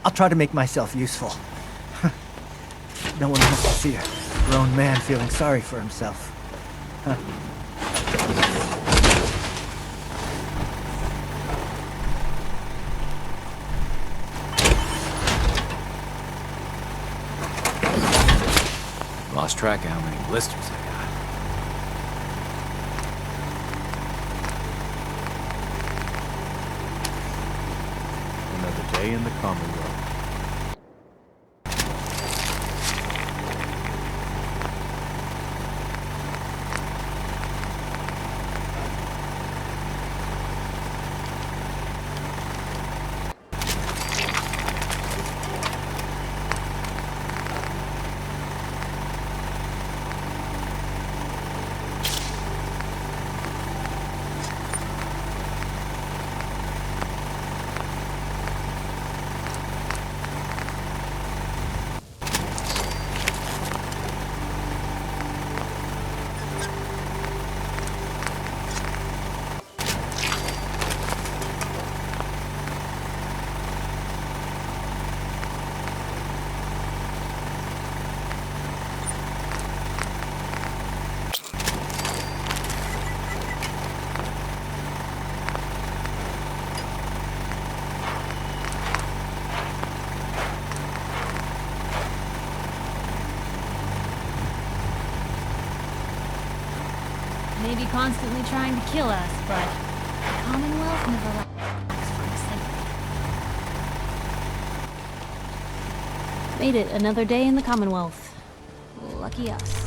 I'll try to make myself useful. No one wants to see a grown man feeling sorry for himself. Huh. Lost track of how many blisters I got. Another day in the Commonwealth. Maybe constantly trying to kill us, but the Commonwealth never lacks for excitement. Made it another day in the Commonwealth. Lucky us.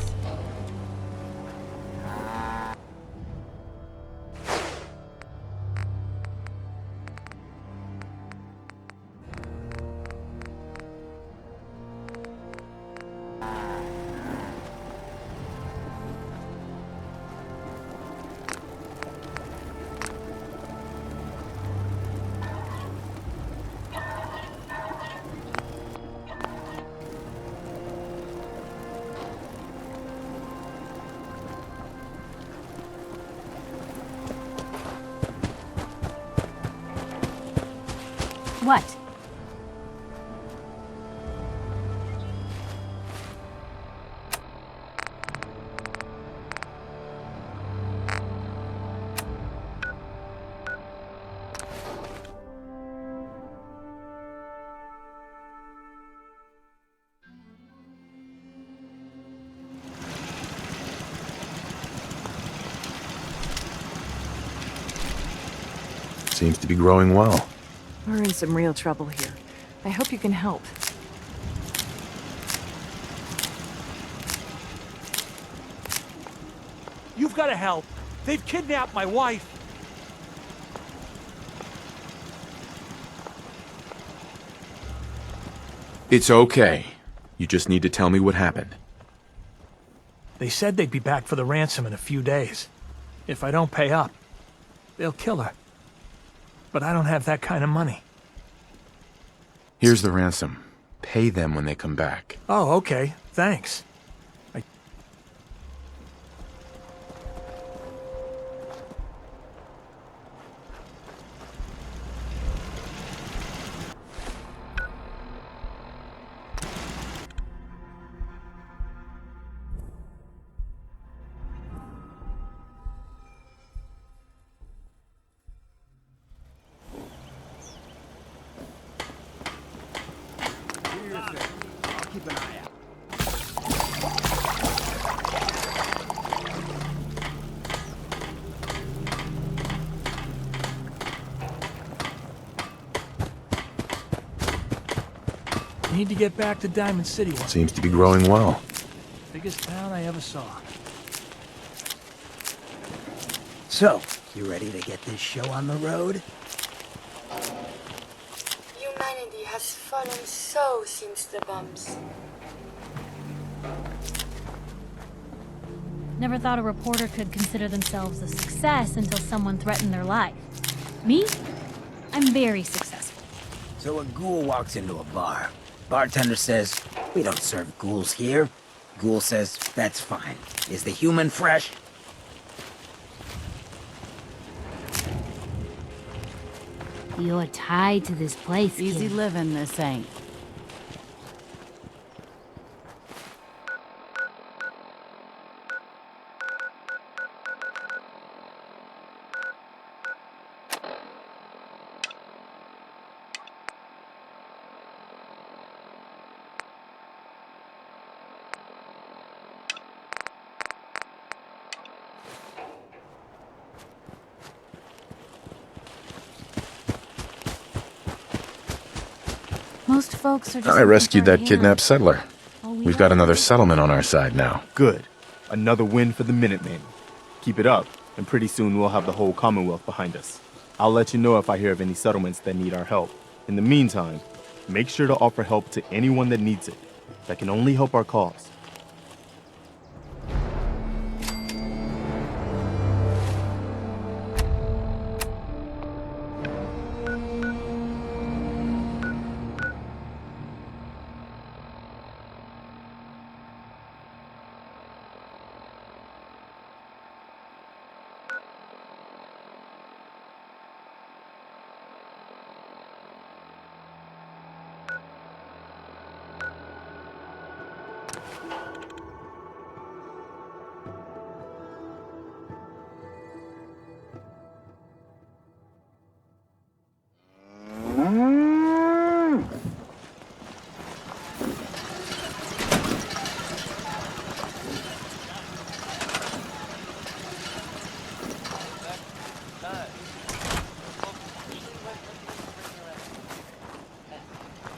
What? Seems to be growing well. We're in some real trouble here. I hope you can help. You've got to help. They've kidnapped my wife. It's okay. You just need to tell me what happened. They said they'd be back for the ransom in a few days. If I don't pay up, they'll kill her. But I don't have that kind of money. Here's the ransom. Pay them when they come back. Oh, okay. Thanks. Keep an eye out. Need to get back to Diamond City once. Seems to be growing well. Biggest town I ever saw. So, you ready to get this show on the road? Humanity has fallen so since the bombs. Never thought a reporter could consider themselves a success until someone threatened their life. Me? I'm very successful. So a ghoul walks into a bar. Bartender says, "We don't serve ghouls here." Ghoul says, "That's fine. Is the human fresh?" You're tied to this place, Easy kid. living, this ain't. Most folks are just I looking rescued for a that kidnapped hand. settler. All We've got another settlement on our side now. Good. Another win for the Minutemen. Keep it up, and pretty soon we'll have the whole Commonwealth behind us. I'll let you know if I hear of any settlements that need our help. In the meantime, make sure to offer help to anyone that needs it. That can only help our cause.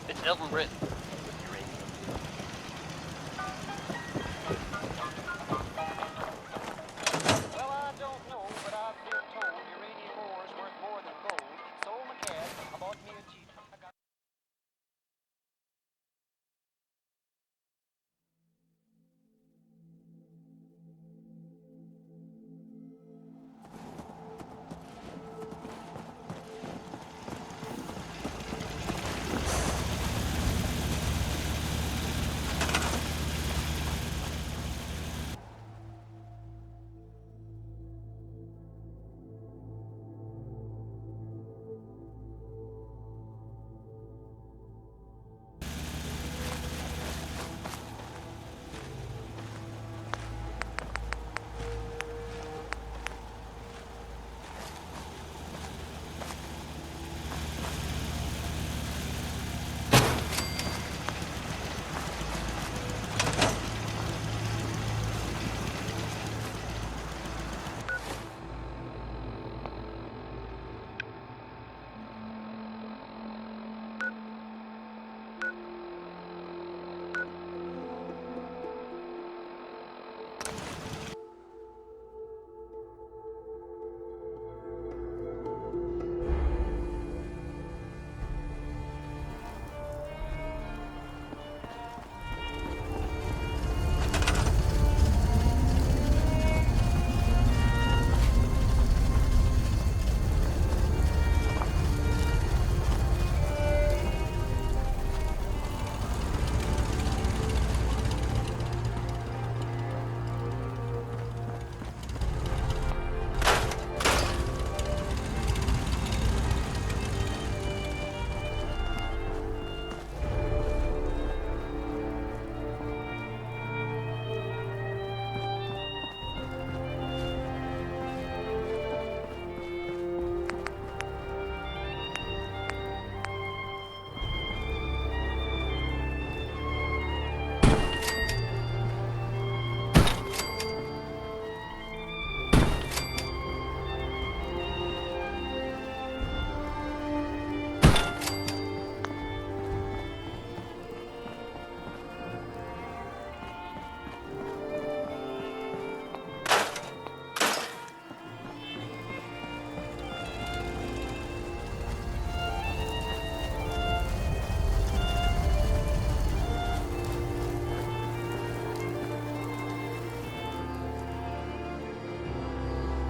It's Elton Britt. Well, I don't know, but I've been told uranium ore is worth more than gold. Sold my cat, I bought me a Jeep. I got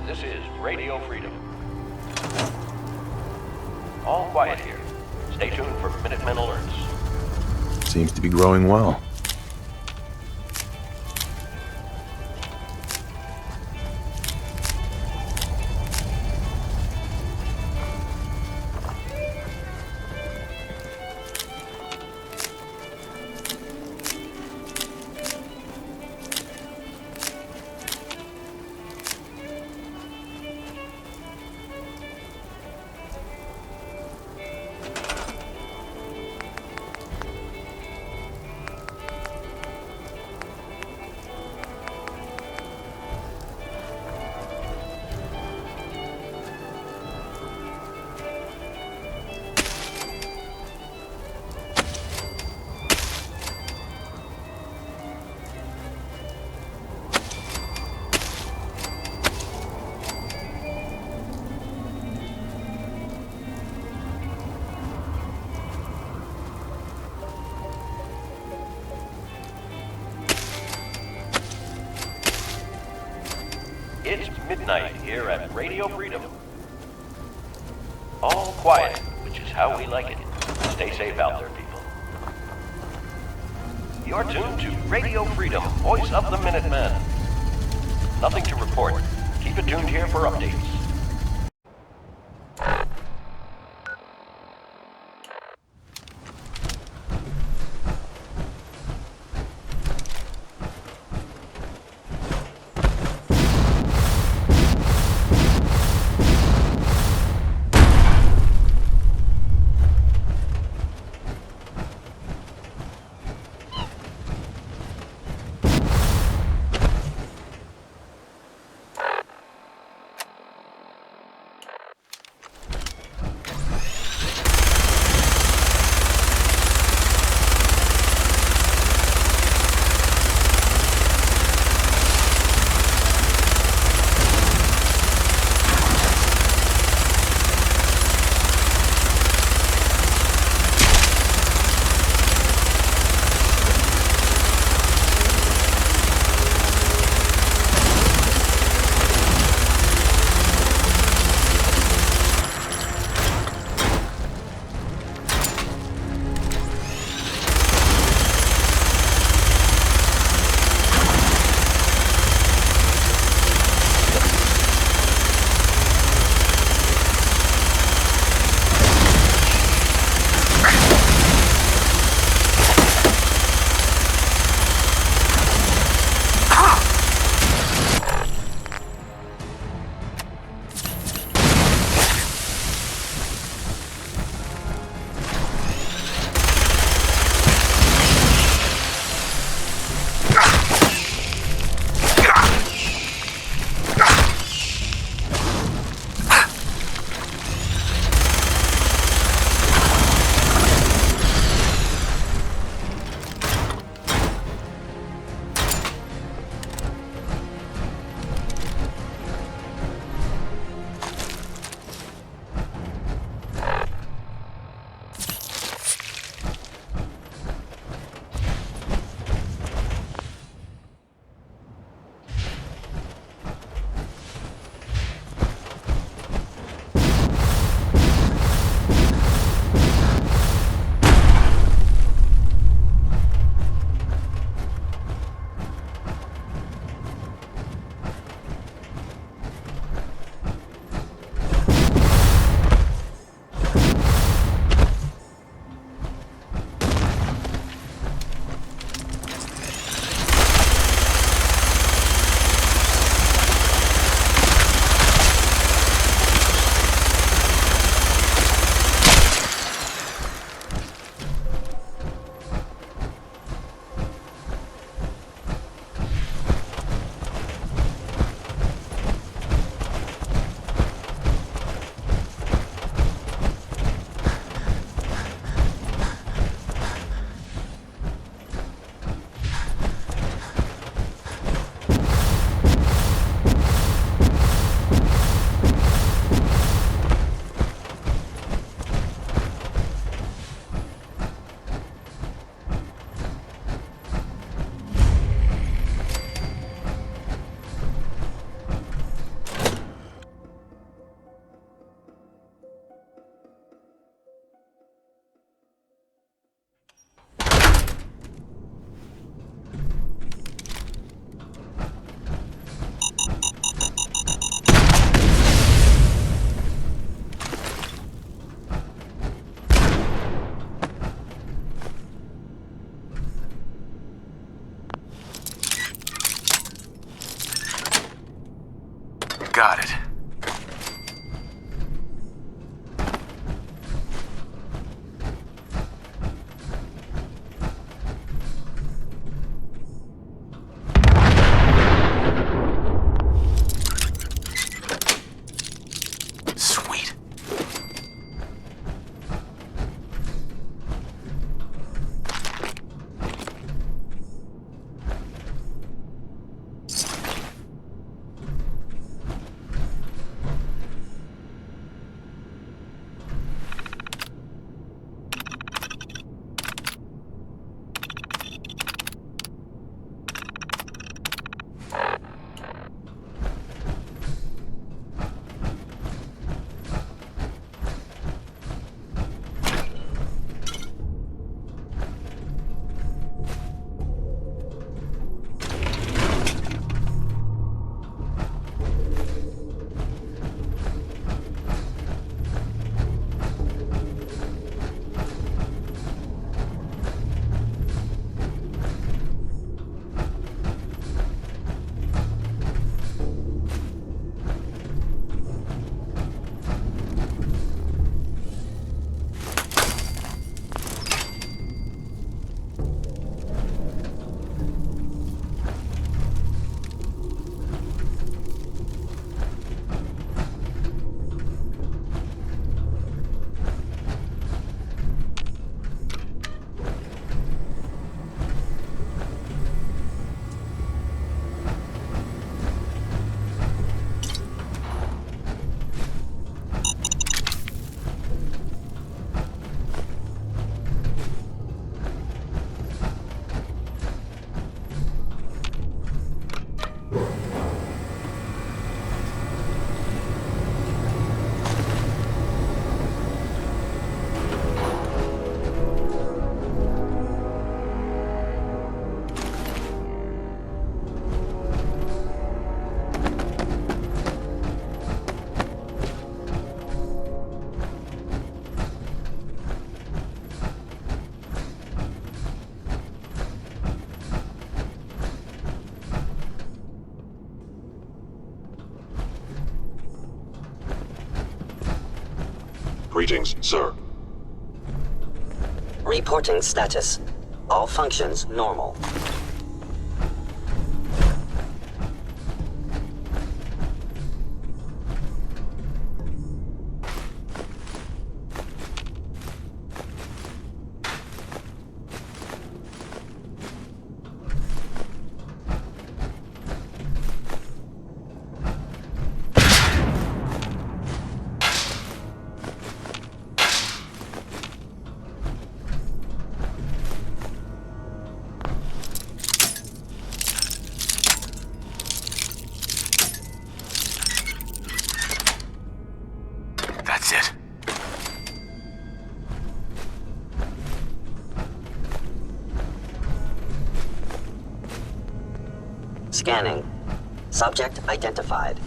This is Radio Freedom. All quiet here. Stay tuned for Minutemen alerts. Seems to be growing well. night here at Radio Freedom. All quiet, which is how we like it. Stay safe out there, people. You're tuned to Radio Freedom, voice of the Minutemen. Nothing to report. Keep it tuned here for updates. Got it. Sweet. Greetings, sir. Reporting status. All functions normal. That's it. Scanning. Subject identified.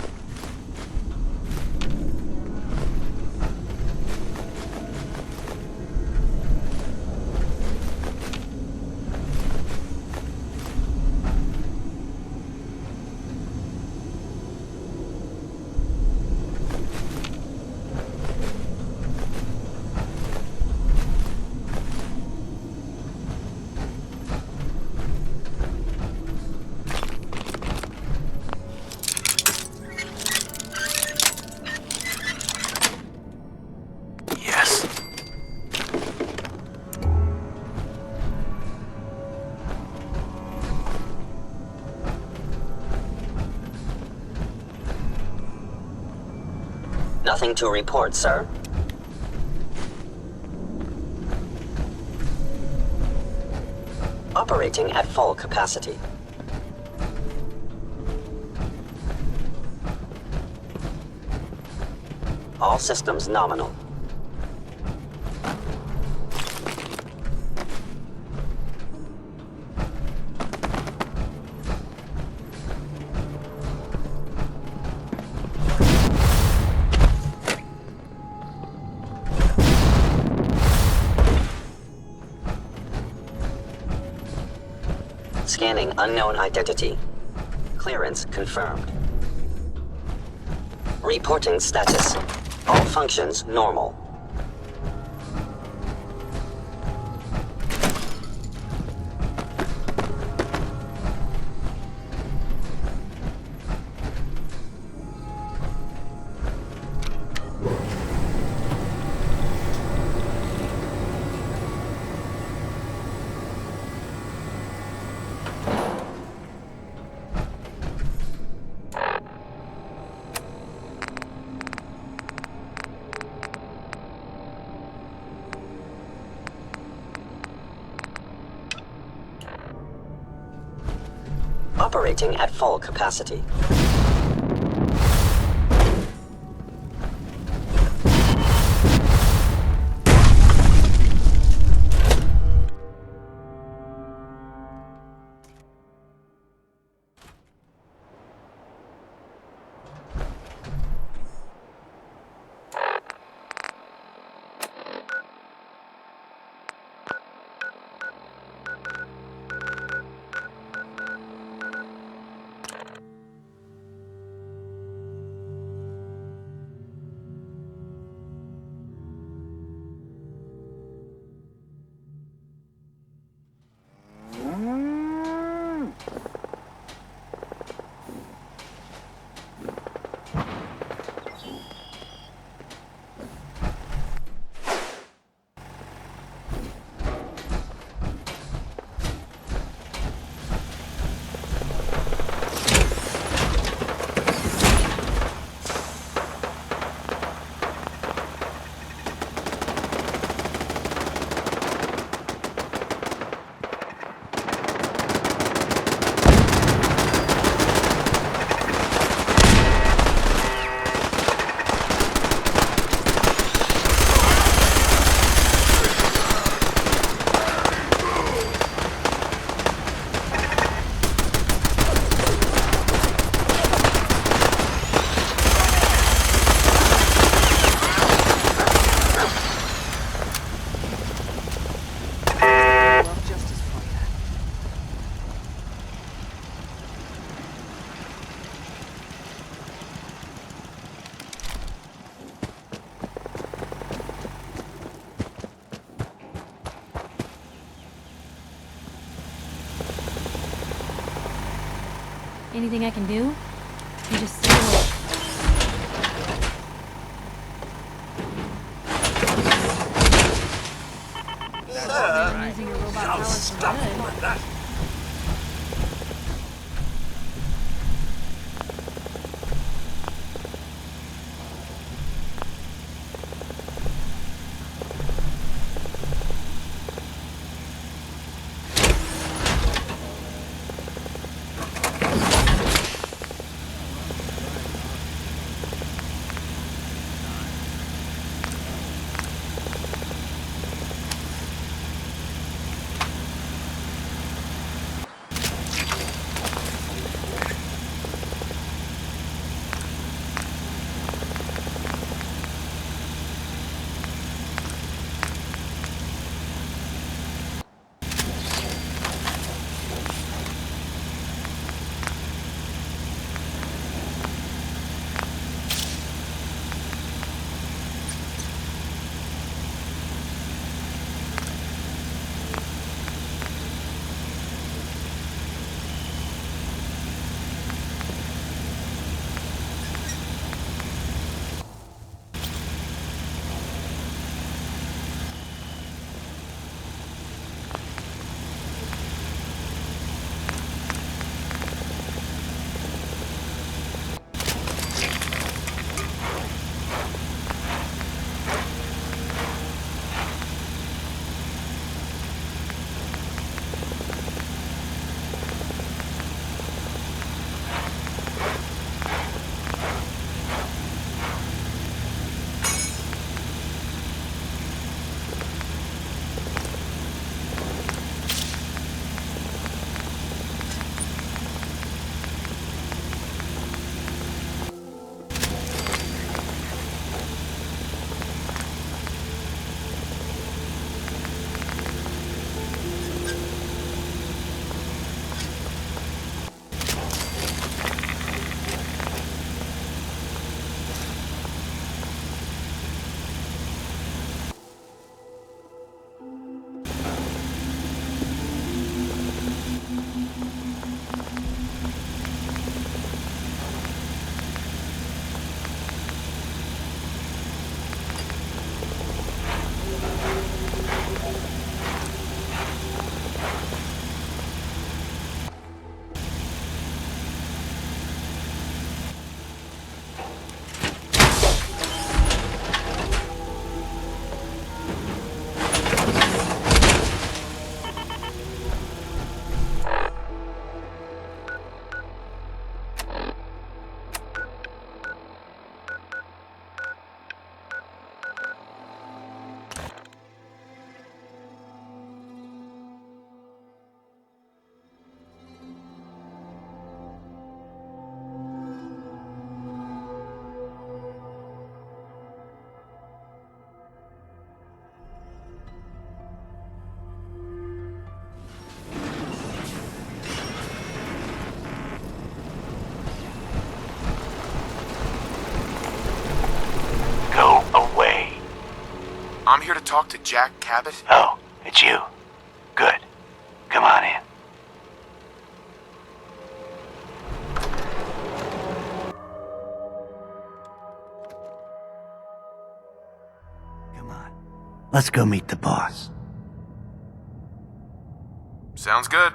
Yes. Nothing to report, sir. Operating at full capacity. All systems nominal. Scanning unknown identity. Clearance confirmed. Reporting status. All functions normal. Operating at full capacity. Anything I can do? You just stay away. Using your robot powers for good. I'm here to talk to Jack Cabot. Oh, it's you. Good. Come on in. Come on. Let's go meet the boss. Sounds good.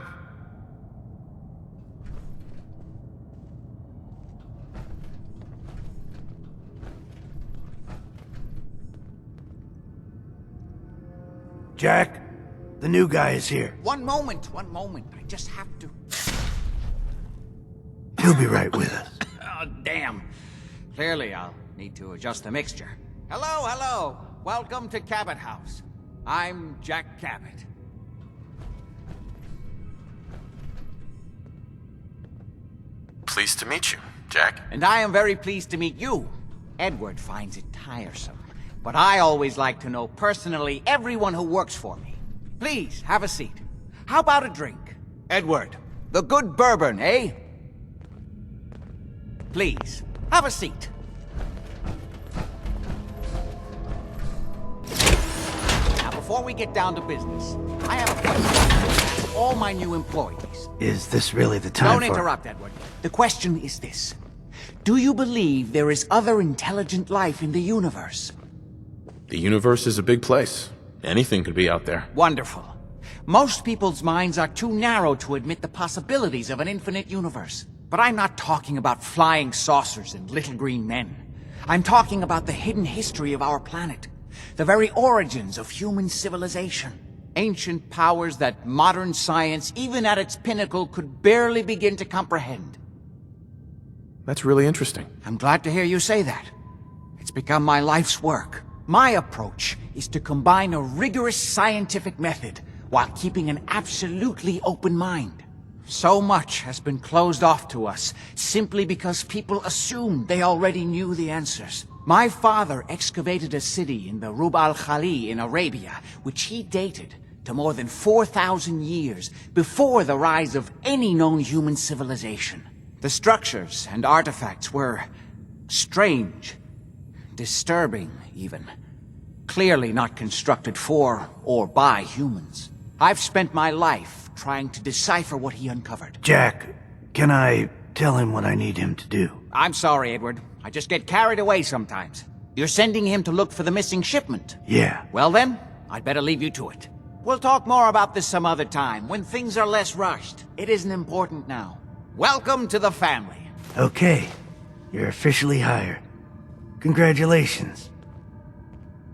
Jack, the new guy is here. One moment. I just have to... He'll be right with us. Oh, damn. Clearly, I'll need to adjust the mixture. Hello. Welcome to Cabot House. I'm Jack Cabot. Pleased to meet you, Jack. And I am very pleased to meet you. Edward finds it tiresome, but I always like to know personally everyone who works for me. Please, have a seat. How about a drink? Edward, the good bourbon, eh? Please, have a seat. Now, before we get down to business, I have a question. all my new employees. Is this really the time Don't interrupt, Edward. The question is this. Do you believe there is other intelligent life in the universe? The universe is a big place. Anything could be out there. Wonderful. Most people's minds are too narrow to admit the possibilities of an infinite universe. But I'm not talking about flying saucers and little green men. I'm talking about the hidden history of our planet. The very origins of human civilization. Ancient powers that modern science, even at its pinnacle, could barely begin to comprehend. That's really interesting. I'm glad to hear you say that. It's become my life's work. My approach is to combine a rigorous scientific method while keeping an absolutely open mind. So much has been closed off to us simply because people assumed they already knew the answers. My father excavated a city in the Rub al-Khali in Arabia, which he dated to more than 4,000 years before the rise of any known human civilization. The structures and artifacts were strange, disturbing even. Clearly not constructed for or by humans. I've spent my life trying to decipher what he uncovered. Jack, can I tell him what I need him to do? I'm sorry, Edward. I just get carried away sometimes. You're sending him to look for the missing shipment? Yeah. Well then, I'd better leave you to it. We'll talk more about this some other time, when things are less rushed. It isn't important now. Welcome to the family. Okay. You're officially hired. Congratulations.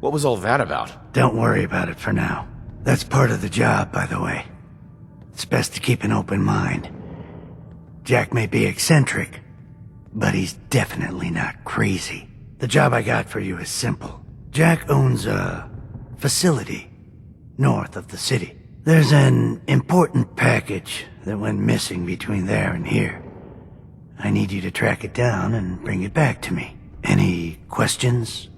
What was all that about? Don't worry about it for now. That's part of the job, by the way. It's best to keep an open mind. Jack may be eccentric, but he's definitely not crazy. The job I got for you is simple. Jack owns a facility north of the city. There's an important package that went missing between there and here. I need you to track it down and bring it back to me. Any questions?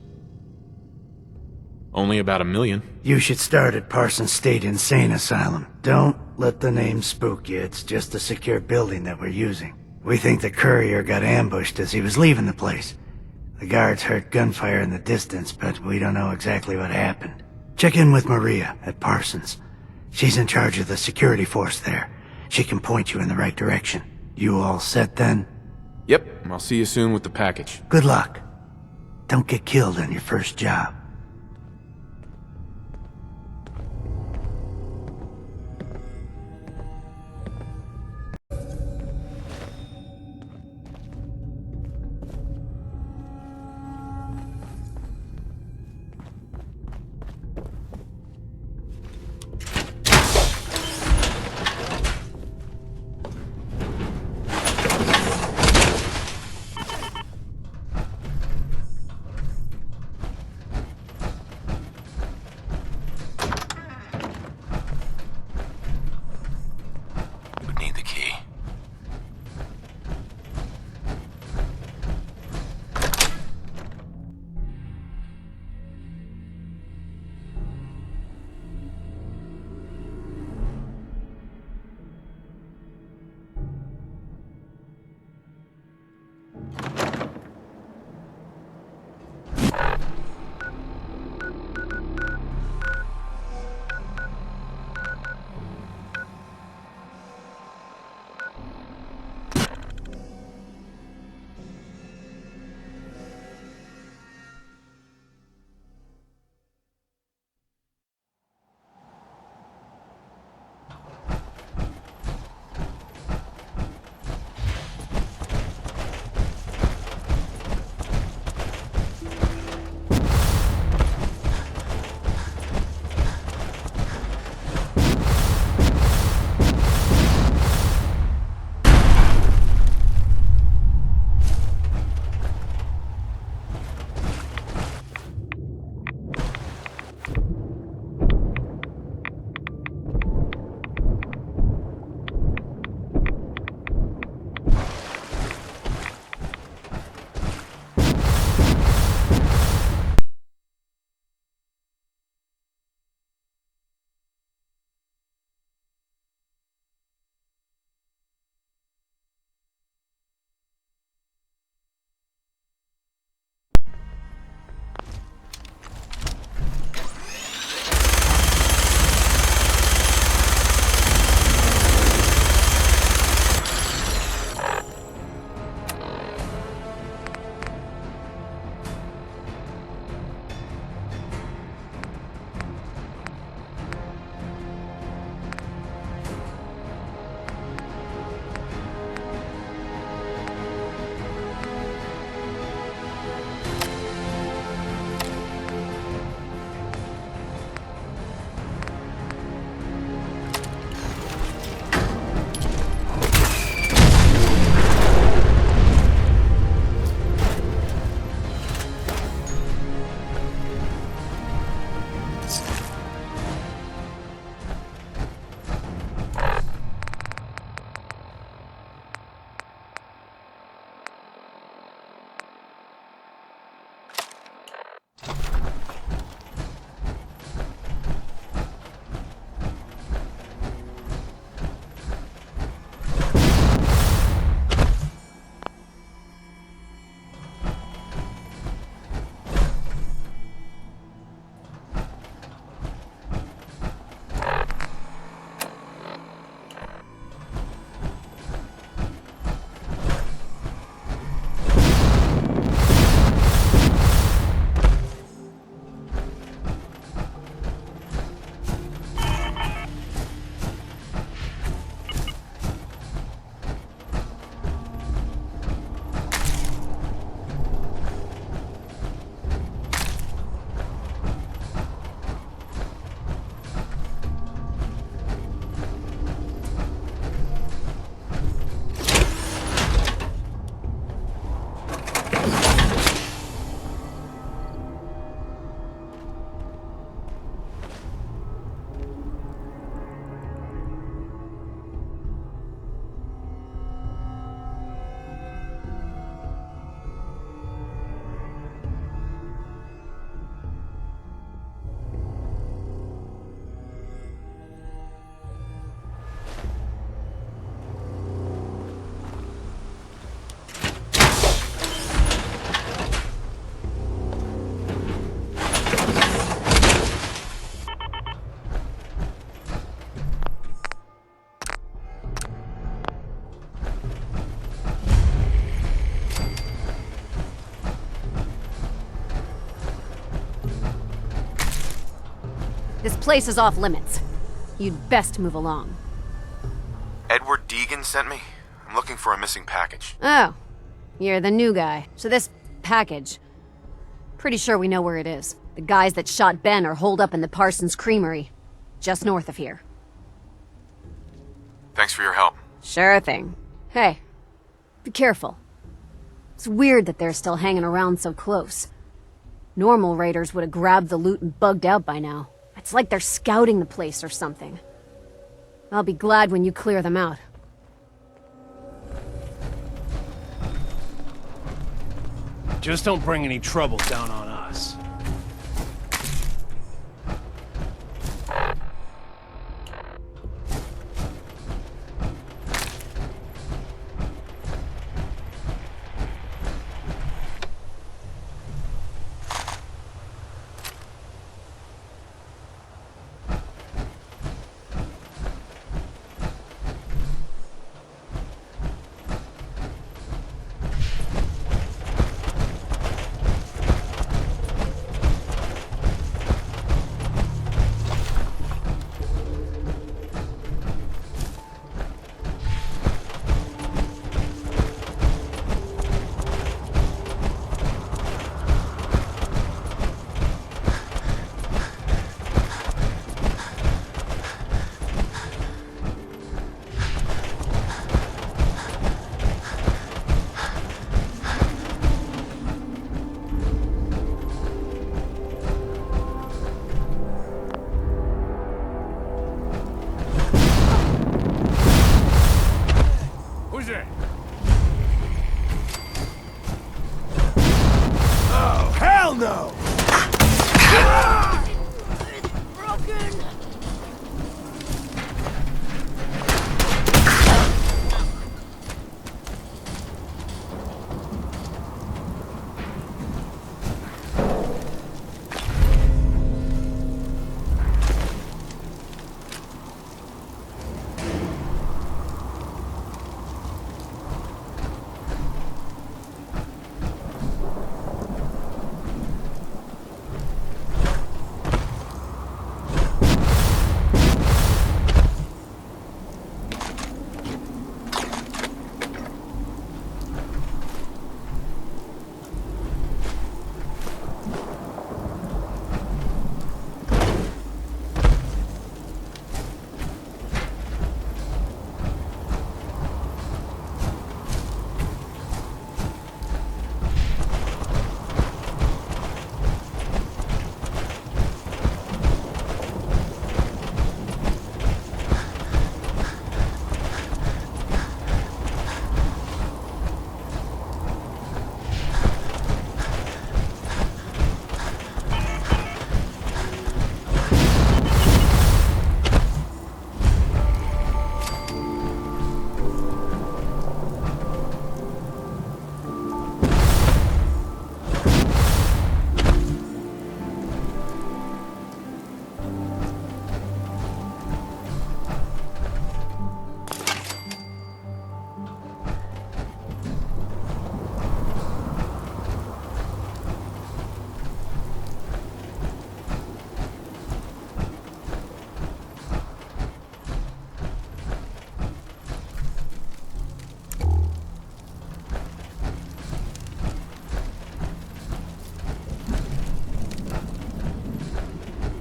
Only about 1 million. You should start at Parsons State Insane Asylum. Don't let the name spook you. It's just a secure building that we're using. We think the courier got ambushed as he was leaving the place. The guards heard gunfire in the distance, but we don't know exactly what happened. Check in with Maria at Parsons. She's in charge of the security force there. She can point you in the right direction. You all set then? Yep, I'll see you soon with the package. Good luck. Don't get killed on your first job. This place is off limits. You'd best move along. Edward Deegan sent me. I'm looking for a missing package. Oh, you're the new guy. So this package... Pretty sure we know where it is. The guys that shot Ben are holed up in the Parsons Creamery, just north of here. Thanks for your help. Sure thing. Hey, be careful. It's weird that they're still hanging around so close. Normal raiders would have grabbed the loot and bugged out by now. It's like they're scouting the place or something. I'll be glad when you clear them out. Just don't bring any trouble down on us. Who's there? Oh, hell no!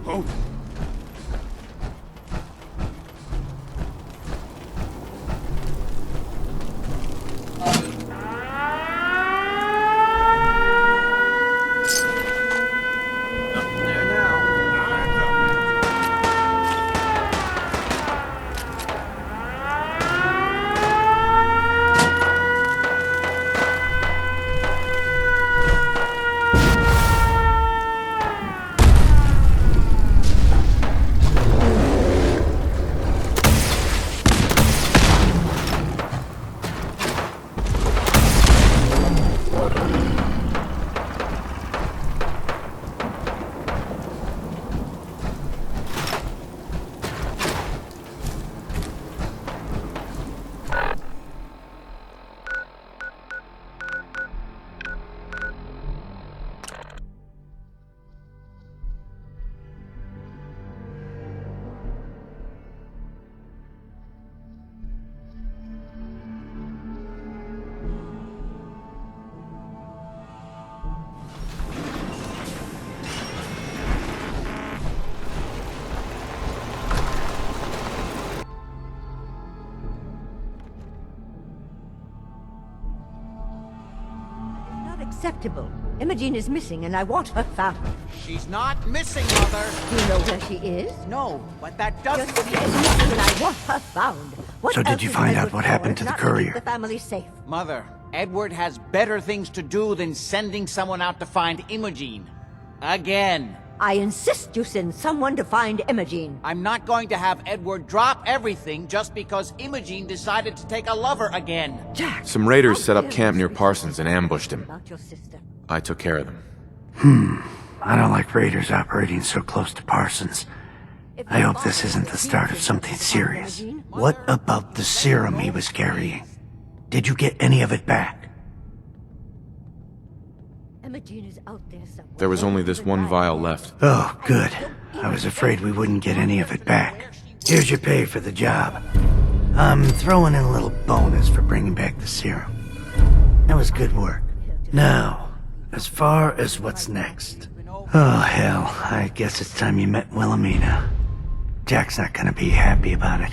Oh. unacceptable. Imogene is missing and I want her found. She's not missing, Mother. Do you know where she is? No, but that doesn't Just is missing and I want her found. What So did else you is find out Edward what for happened if to the not keep courier? the family safe. Mother, Edward has better things to do than sending someone out to find Imogene. Again. I insist you send someone to find Imogene. I'm not going to have Edward drop everything just because Imogene decided to take a lover again. Jack! Some raiders set up camp near Parsons and ambushed him. About your sister. I took care of them. I don't like raiders operating so close to Parsons. I hope this isn't the start of something serious. What about the serum he was carrying? Did you get any of it back? Imogene is out there somewhere. There was only this one vial left. Oh, good. I was afraid we wouldn't get any of it back. Here's your pay for the job. I'm throwing in a little bonus for bringing back the serum. That was good work. Now, as far as what's next. Oh, hell. I guess it's time you met Wilhelmina. Jack's not gonna be happy about it.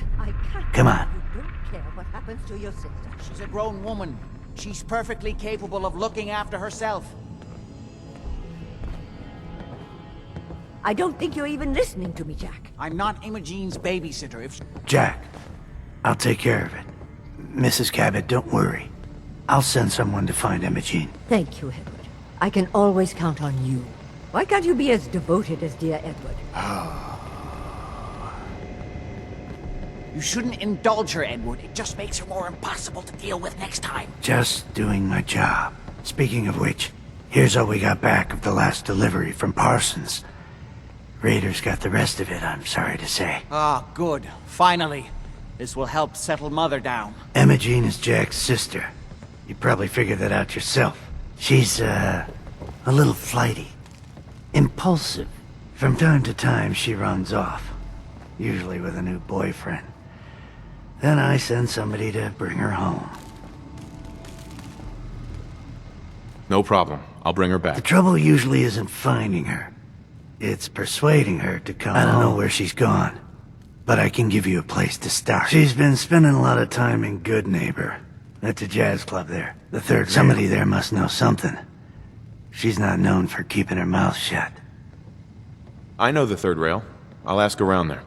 Come on. You don't care what happens to your sister. She's a grown woman. She's perfectly capable of looking after herself. I don't think you're even listening to me, Jack. I'm not Imogene's babysitter. If Jack, I'll take care of it. Mrs. Cabot, don't worry. I'll send someone to find Imogene. Thank you, Edward. I can always count on you. Why can't you be as devoted as dear Edward? You shouldn't indulge her, Edward. It just makes her more impossible to deal with next time. Just doing my job. Speaking of which, here's all we got back of the last delivery from Parsons. Raiders got the rest of it, I'm sorry to say. Ah, good. Finally. This will help settle Mother down. Imogene is Jack's sister. You probably figured that out yourself. She's, a little flighty. Impulsive. From time to time, she runs off. Usually with a new boyfriend. Then I send somebody to bring her home. No problem. I'll bring her The back. trouble usually isn't finding her. It's persuading her to come. I don't know where she's gone, but I can give you a place to start. She's been spending a lot of time in Good Neighbor. That's a jazz club there. The third somebody there must know something. She's not known for keeping her mouth shut. I know the third rail. I'll ask around there.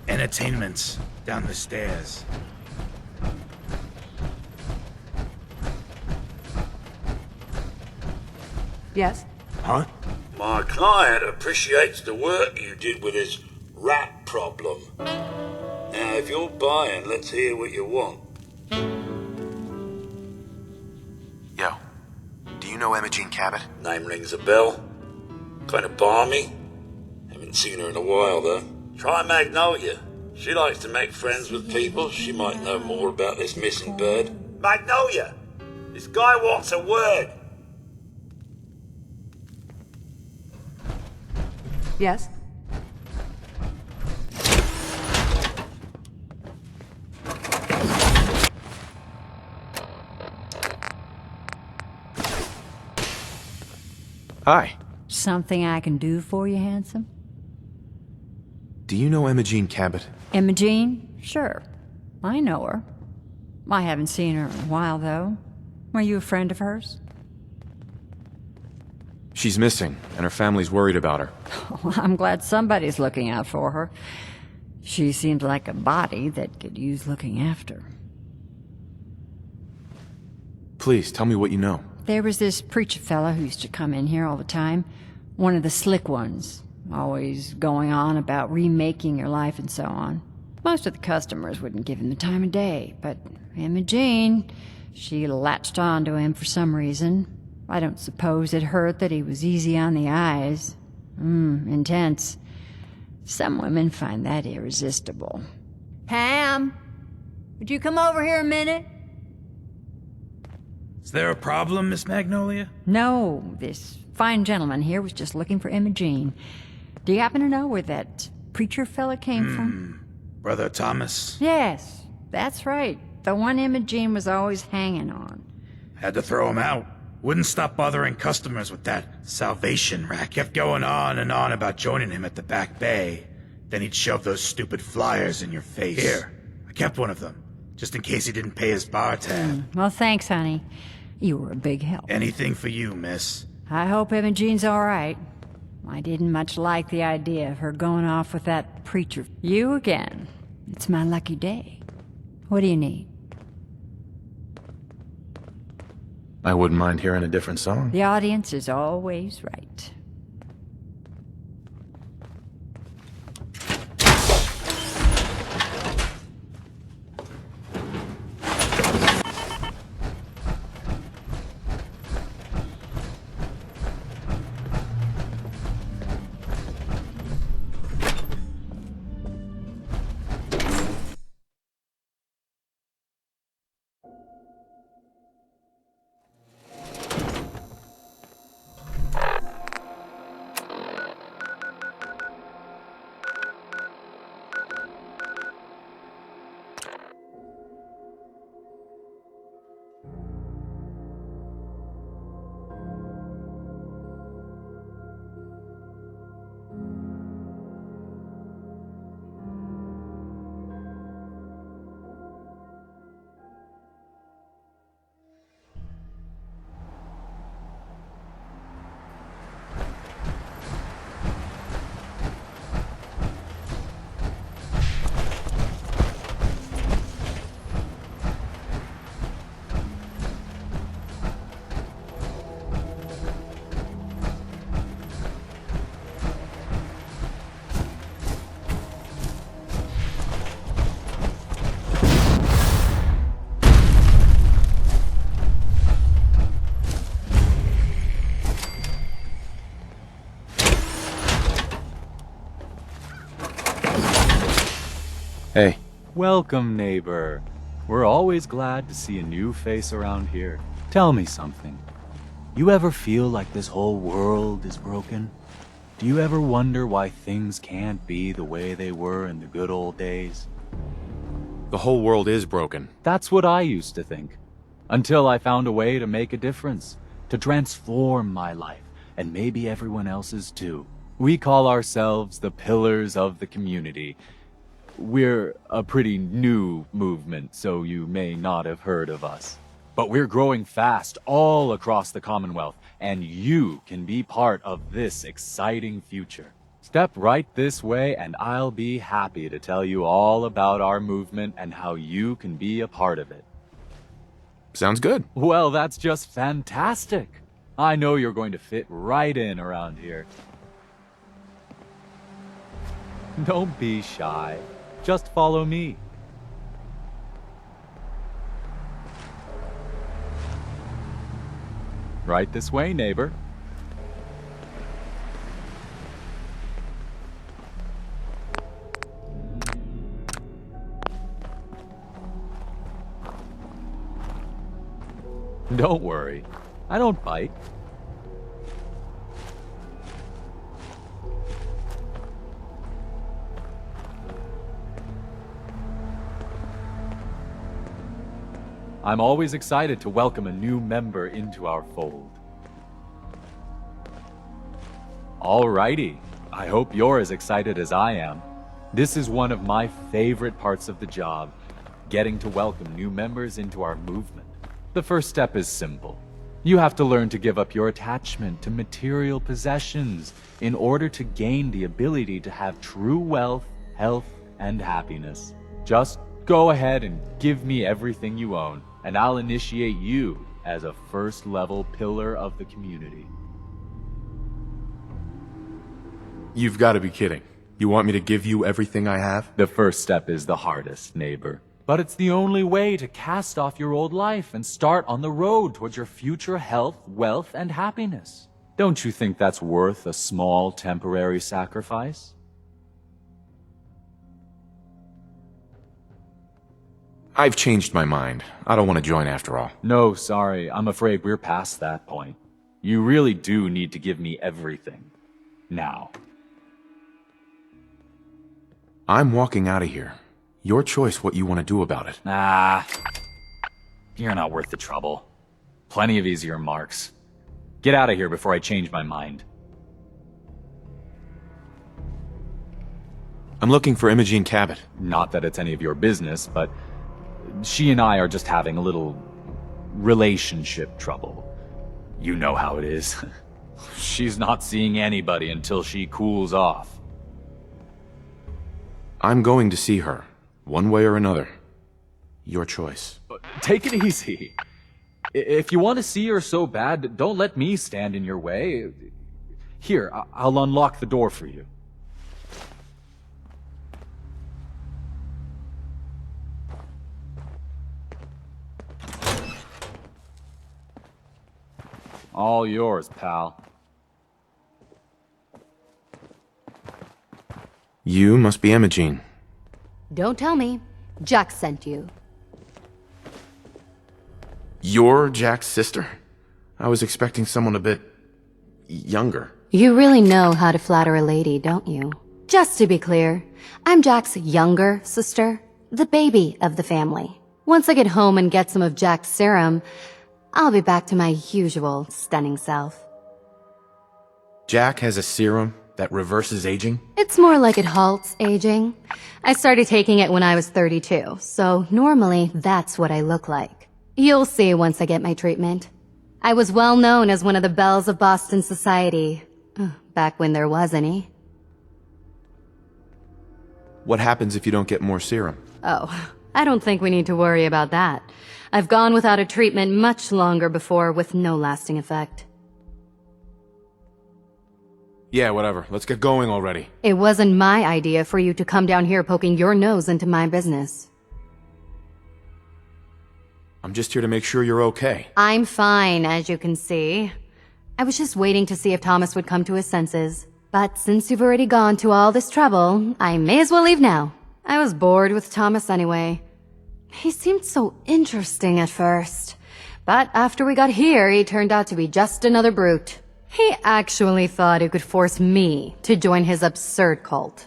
Entertainment's down the stairs. Yes? Huh? My client appreciates the work you did with his rat problem. Now, if you're buying, let's hear what you want. Yo, do you know Imogene Cabot? Name rings a bell. Kind of balmy. Haven't seen her in a while, though. Try Magnolia. She likes to make friends with people. She might know more about this missing bird. Magnolia! This guy wants a word. Yes? Hi. Something I can do for you, handsome? Do you know Imogene Cabot? Imogene? Sure. I know her. I haven't seen her in a while, though. Are you a friend of hers? She's missing, and her family's worried about her. Well, I'm glad somebody's looking out for her. She seems like a body that could use looking after. Please, tell me what you know. There was this preacher fella who used to come in here all the time. One of the slick ones. Always going on about remaking your life and so on. Most of the customers wouldn't give him the time of day, but Imogene, she latched on to him for some reason. I don't suppose it hurt that he was easy on the eyes. Intense. Some women find that irresistible. Pam, would you come over here a minute? Is there a problem, Miss Magnolia? No, this fine gentleman here was just looking for Imogene. Do you happen to know where that preacher fella came from? Brother Thomas? Yes, that's right. The one Imogene was always hanging on. Had to throw him out. Wouldn't stop bothering customers with that salvation racket. Kept going on and on about joining him at the back bay. Then he'd shove those stupid flyers in your face. Here, I kept one of them, just in case he didn't pay his bar tab. Well, thanks, honey. You were a big help. Anything for you, miss. I hope Imogene's all right. I didn't much like the idea of her going off with that preacher. You again. It's my lucky day. What do you need? I wouldn't mind hearing a different song. The audience is always right. Hey. Welcome, neighbor. We're always glad to see a new face around here. Tell me something. You ever feel like this whole world is broken? Do you ever wonder why things can't be the way they were in the good old days? The whole world is broken. That's what I used to think. Until I found a way to make a difference. To transform my life, and maybe everyone else's too. We call ourselves the Pillars of the Community. We're a pretty new movement, so you may not have heard of us. But we're growing fast all across the Commonwealth, and you can be part of this exciting future. Step right this way, and I'll be happy to tell you all about our movement and how you can be a part of it. Sounds good. Well, that's just fantastic. I know you're going to fit right in around here. Don't be shy. Just follow me. Right this way, neighbor. Don't worry. I don't bite. I'm always excited to welcome a new member into our fold. Alrighty, I hope you're as excited as I am. This is one of my favorite parts of the job, getting to welcome new members into our movement. The first step is simple. You have to learn to give up your attachment to material possessions in order to gain the ability to have true wealth, health, and happiness. Just go ahead and give me everything you own, and I'll initiate you as a first-level pillar of the community. You've got to be kidding. You want me to give you everything I have? The first step is the hardest, neighbor. But it's the only way to cast off your old life and start on the road towards your future health, wealth, and happiness. Don't you think that's worth a small temporary sacrifice? I've changed my mind. I don't want to join after all. No, sorry. I'm afraid we're past that point. You really do need to give me everything. Now. I'm walking out of here. Your choice what you want to do about it. You're not worth the trouble. Plenty of easier marks. Get out of here before I change my mind. I'm looking for Imogene Cabot. Not that it's any of your business, but she and I are just having a little relationship trouble. You know how it is. She's not seeing anybody until she cools off. I'm going to see her. One way or another. Your choice. Take it easy. If you want to see her so bad, don't let me stand in your way. Here, I'll unlock the door for you. All yours, pal. You must be Imogene. Don't tell me. Jack sent you. You're Jack's sister? I was expecting someone a bit younger. You really know how to flatter a lady, don't you? Just to be clear, I'm Jack's younger sister, the baby of the family. Once I get home and get some of Jack's serum, I'll be back to my usual stunning self. Jack has a serum that reverses aging? It's more like it halts aging. I started taking it when I was 32, so normally that's what I look like. You'll see once I get my treatment. I was well known as one of the belles of Boston society, back when there was any. What happens if you don't get more serum? Oh, I don't think we need to worry about that. I've gone without a treatment much longer before with no lasting effect. Yeah, whatever. Let's get going already. It wasn't my idea for you to come down here poking your nose into my business. I'm just here to make sure you're okay. I'm fine, as you can see. I was just waiting to see if Thomas would come to his senses. But since you've already gone to all this trouble, I may as well leave now. I was bored with Thomas anyway. He seemed so interesting at first. But after we got here, he turned out to be just another brute. He actually thought he could force me to join his absurd cult.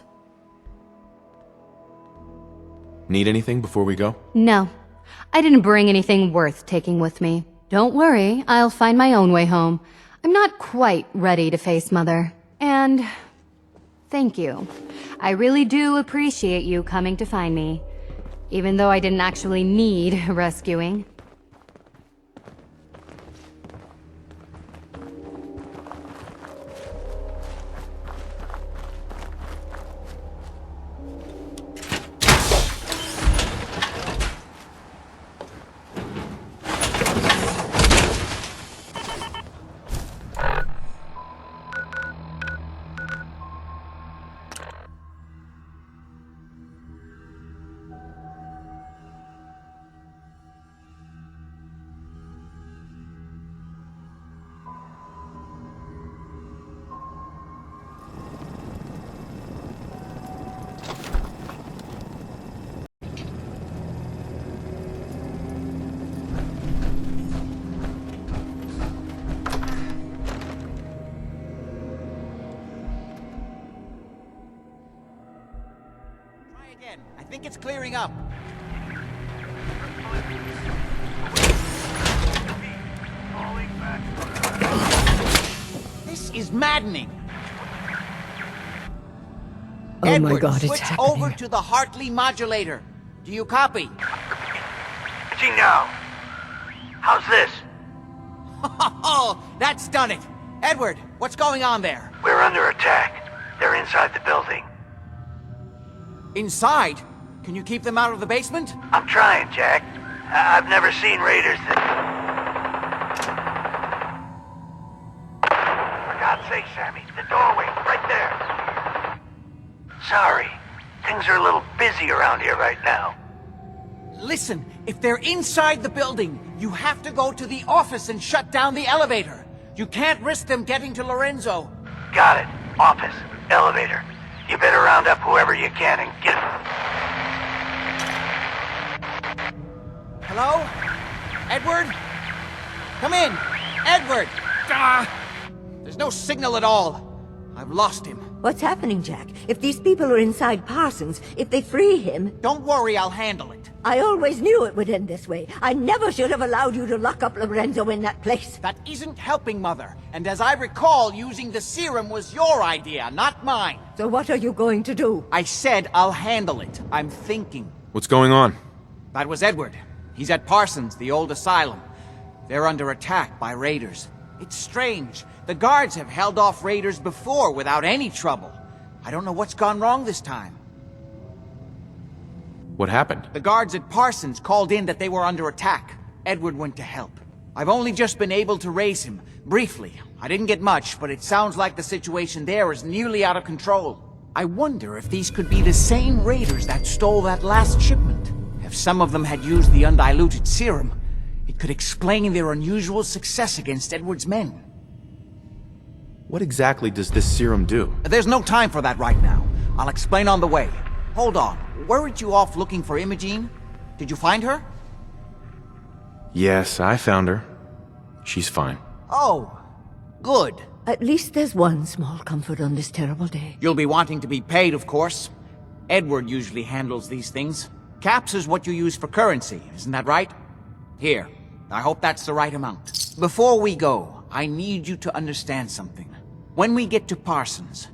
Need anything before we go? No. I didn't bring anything worth taking with me. Don't worry, I'll find my own way home. I'm not quite ready to face Mother. And thank you. I really do appreciate you coming to find me, even though I didn't actually need rescuing. I think it's clearing up. This is maddening. Oh Edward, my God, it's switch happening. over to the Hartley modulator. Do you copy? Gino, how's this? Oh, that's done it. Edward, what's going on there? We're under attack. They're inside the building. Inside? Can you keep them out of the basement? I'm trying, Jack. I've never seen raiders that... For God's sake, Sammy, the doorway, right there. Sorry. Things are a little busy around here right now. Listen, if they're inside the building, you have to go to the office and shut down the elevator. You can't risk them getting to Lorenzo. Got it. Office. Elevator. You better round up whoever you can and get... Hello? Edward? Come in! Edward! There's no signal at all. I've lost him. What's happening, Jack? If these people are inside Parsons, if they free him... Don't worry, I'll handle it. I always knew it would end this way. I never should have allowed you to lock up Lorenzo in that place. That isn't helping, Mother. And as I recall, using the serum was your idea, not mine. So what are you going to do? I said I'll handle it. I'm thinking. What's going on? That was Edward. He's at Parsons, the old asylum. They're under attack by raiders. It's strange. The guards have held off raiders before without any trouble. I don't know what's gone wrong this time. What happened? The guards at Parsons called in that they were under attack. Edward went to help. I've only just been able to raise him, briefly. I didn't get much, but it sounds like the situation there is nearly out of control. I wonder if these could be the same raiders that stole that last shipment. If some of them had used the undiluted serum, it could explain their unusual success against Edward's men. What exactly does this serum do? There's no time for that right now. I'll explain on the way. Hold on. Weren't you off looking for Imogene? Did you find her? Yes, I found her. She's fine. Oh, good. At least there's one small comfort on this terrible day. You'll be wanting to be paid, of course. Edward usually handles these things. Caps is what you use for currency, isn't that right? Here, I hope that's the right amount. Before we go, I need you to understand something. When we get to Parsons,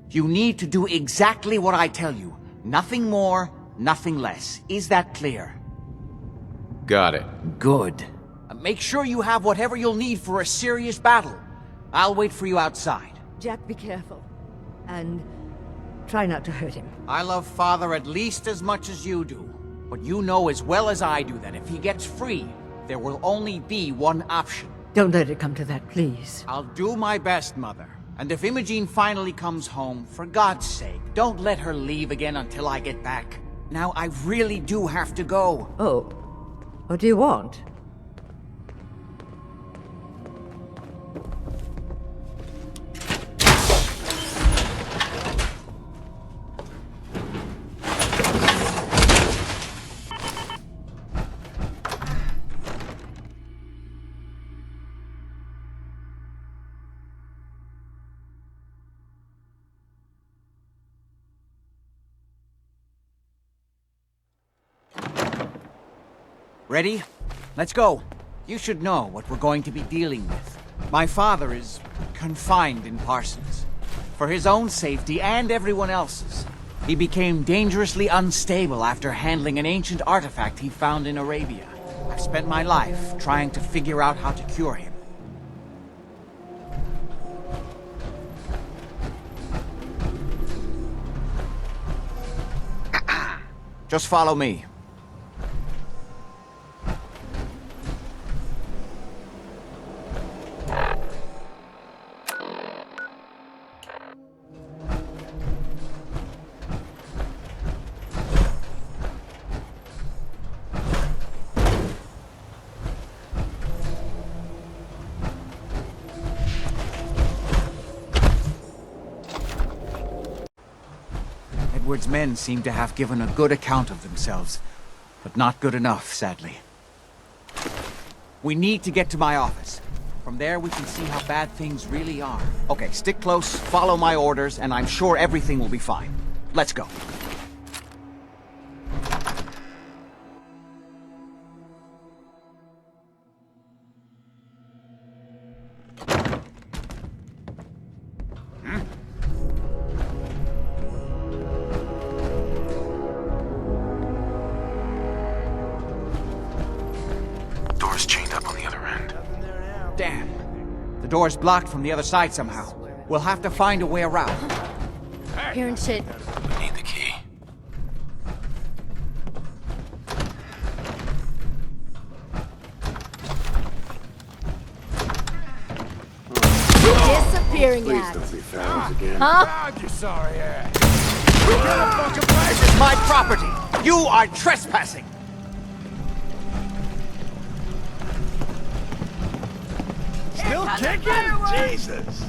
you need to do exactly what I tell you. Nothing more, nothing less. Is that clear? Got it. Good. Make sure you have whatever you'll need for a serious battle. I'll wait for you outside. Jack, be careful. And try not to hurt him. I love Father at least as much as you do. But you know as well as I do that if he gets free, there will only be one option. Don't let it come to that, please. I'll do my best, Mother. And if Imogene finally comes home, for God's sake, don't let her leave again until I get back. Now, I really do have to go. Oh. What do you want? Ready? Let's go. You should know what we're going to be dealing with. My father is confined in Parsons. For his own safety and everyone else's. He became dangerously unstable after handling an ancient artifact he found in Arabia. I've spent my life trying to figure out how to cure him. Just follow me. Edward's men seem to have given a good account of themselves, but not good enough, sadly. We need to get to my office. From there, we can see how bad things really are. Okay, stick close, follow my orders, and I'm sure everything will be fine. Let's go. Door's chained up on the other end. Damn. door's blocked from the other side somehow. We'll have to find a way around. Hearing shit. Need the key. Disappearing act. Huh? You sorry ass. This is my property. You are trespassing. Still kicking? Jesus.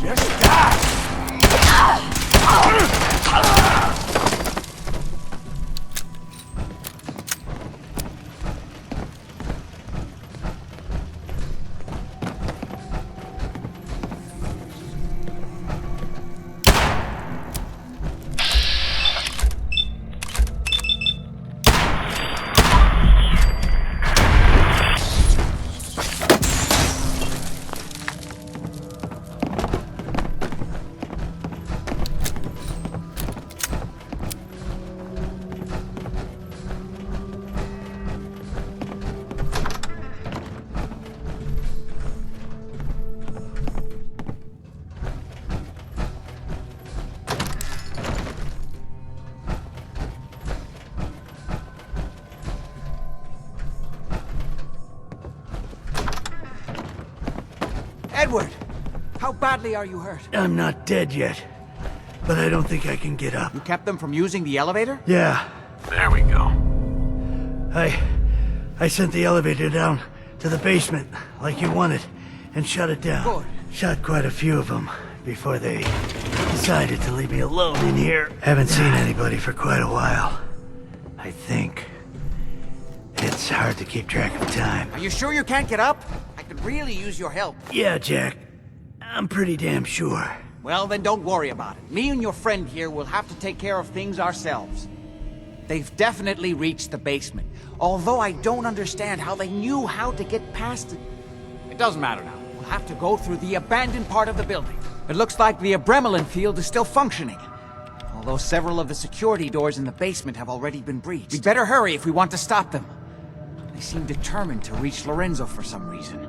Just die! Edward, how badly are you hurt? I'm not dead yet, but I don't think I can get up. You kept them from using the elevator? Yeah, There we go. I sent the elevator down to the basement like you wanted and shut it down. Good. Shot quite a few of them before they decided to leave me alone in here. Haven't seen anybody for quite a while. I think. It's hard to keep track of time. Are you sure you can't get up? I could really use your help. Yeah, Jack. I'm pretty damn sure. Well, then don't worry about it. Me and your friend here will have to take care of things ourselves. They've definitely reached the basement, although I don't understand how they knew how to get past it. It doesn't matter now. We'll have to go through the abandoned part of the building. It looks like the Abremelin field is still functioning, although several of the security doors in the basement have already been breached. We'd better hurry if we want to stop them. They seem determined to reach Lorenzo for some reason.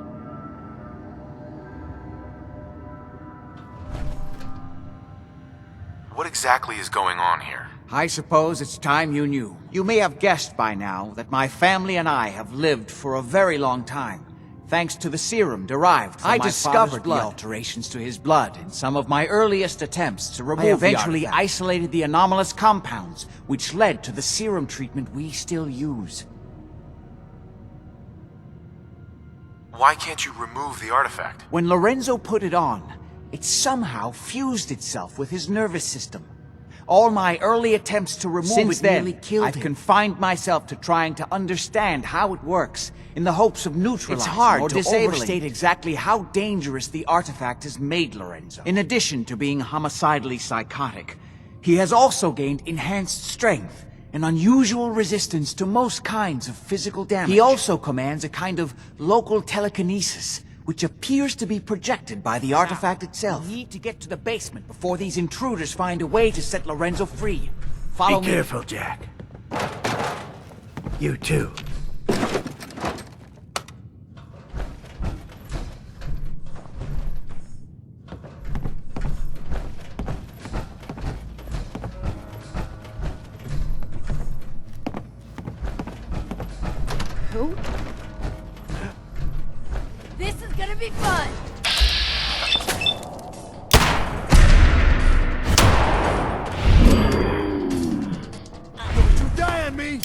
What exactly is going on here? I suppose it's time you knew. You may have guessed by now that my family and I have lived for a very long time, thanks to the serum derived from my father's blood. The alterations to his blood in some of my earliest attempts to remove the artifact. I eventually isolated the anomalous compounds, which led to the serum treatment we still use. Why can't you remove the artifact? When Lorenzo put it on, it somehow fused itself with his nervous system. All my early attempts to remove it nearly killed him. I've confined myself to trying to understand how it works, in the hopes of neutralizing it's hard or to overstate exactly how dangerous the artifact has made Lorenzo. In addition to being homicidally psychotic, he has also gained enhanced strength and unusual resistance to most kinds of physical damage. He also commands a kind of local telekinesis, which appears to be projected by the artifact itself. We need to get to the basement before these intruders find a way to set Lorenzo free. Follow me. Be careful, Jack. You too. Who? This is gonna be fun! Don't you die on me!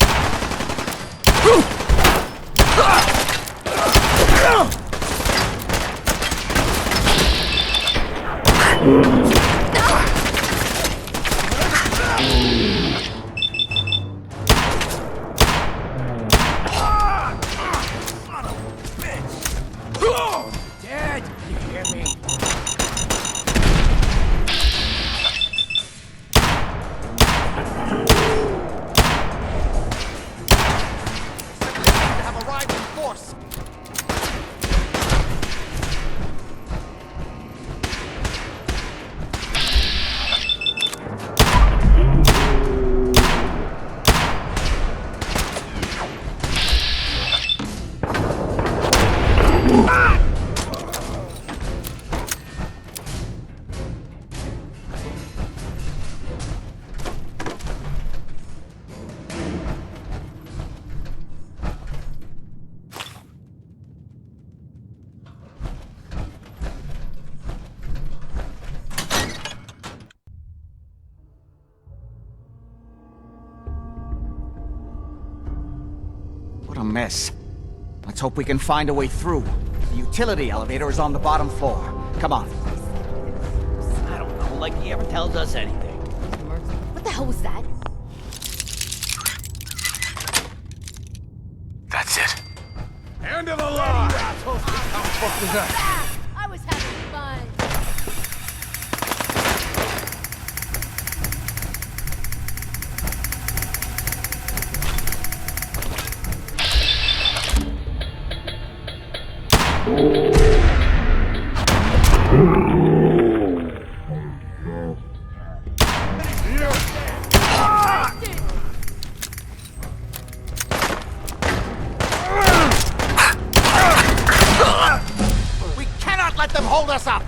Dad, you hear me? mess. Let's hope we can find a way through. The utility elevator is on the bottom floor. Come on. I don't know, like he ever tells us anything. What the hell was that? That's it. End of the line! How the fuck was that? I was having fun. We cannot let them hold us up!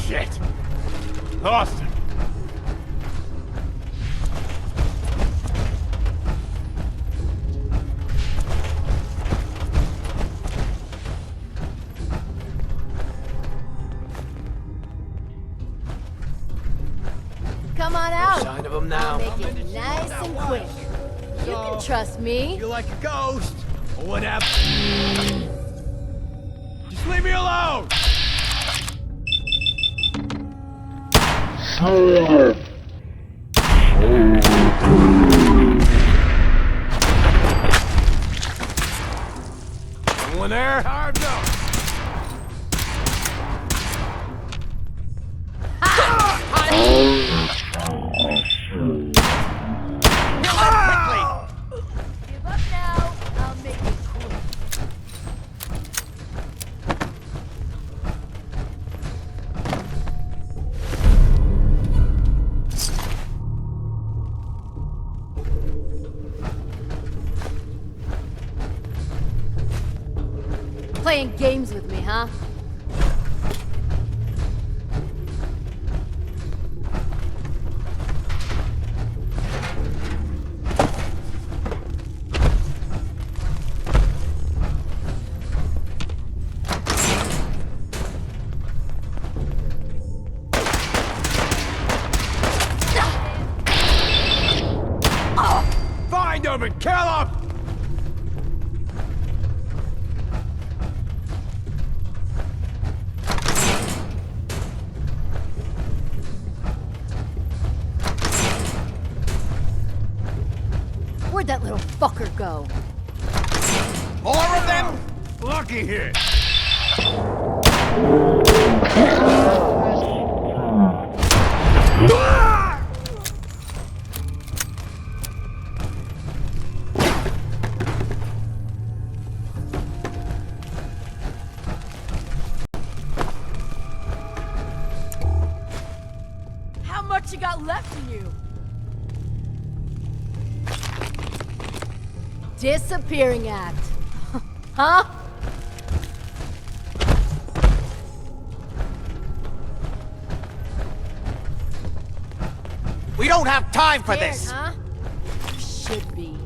Shit! Austin! Come on out. Sign of him now. I'll make it nice and quick. You can trust me. You're like a ghost. Or whatever. Just leave me alone! Anyone there? Hard no. Give up now. I'll make it quick. Playing games with me, huh? Find him and kill him! Where'd that little fucker go? More of them? Lucky hit! How much you got left in you? Disappearing act. Huh? We don't have time for Scared, this! huh? You should be.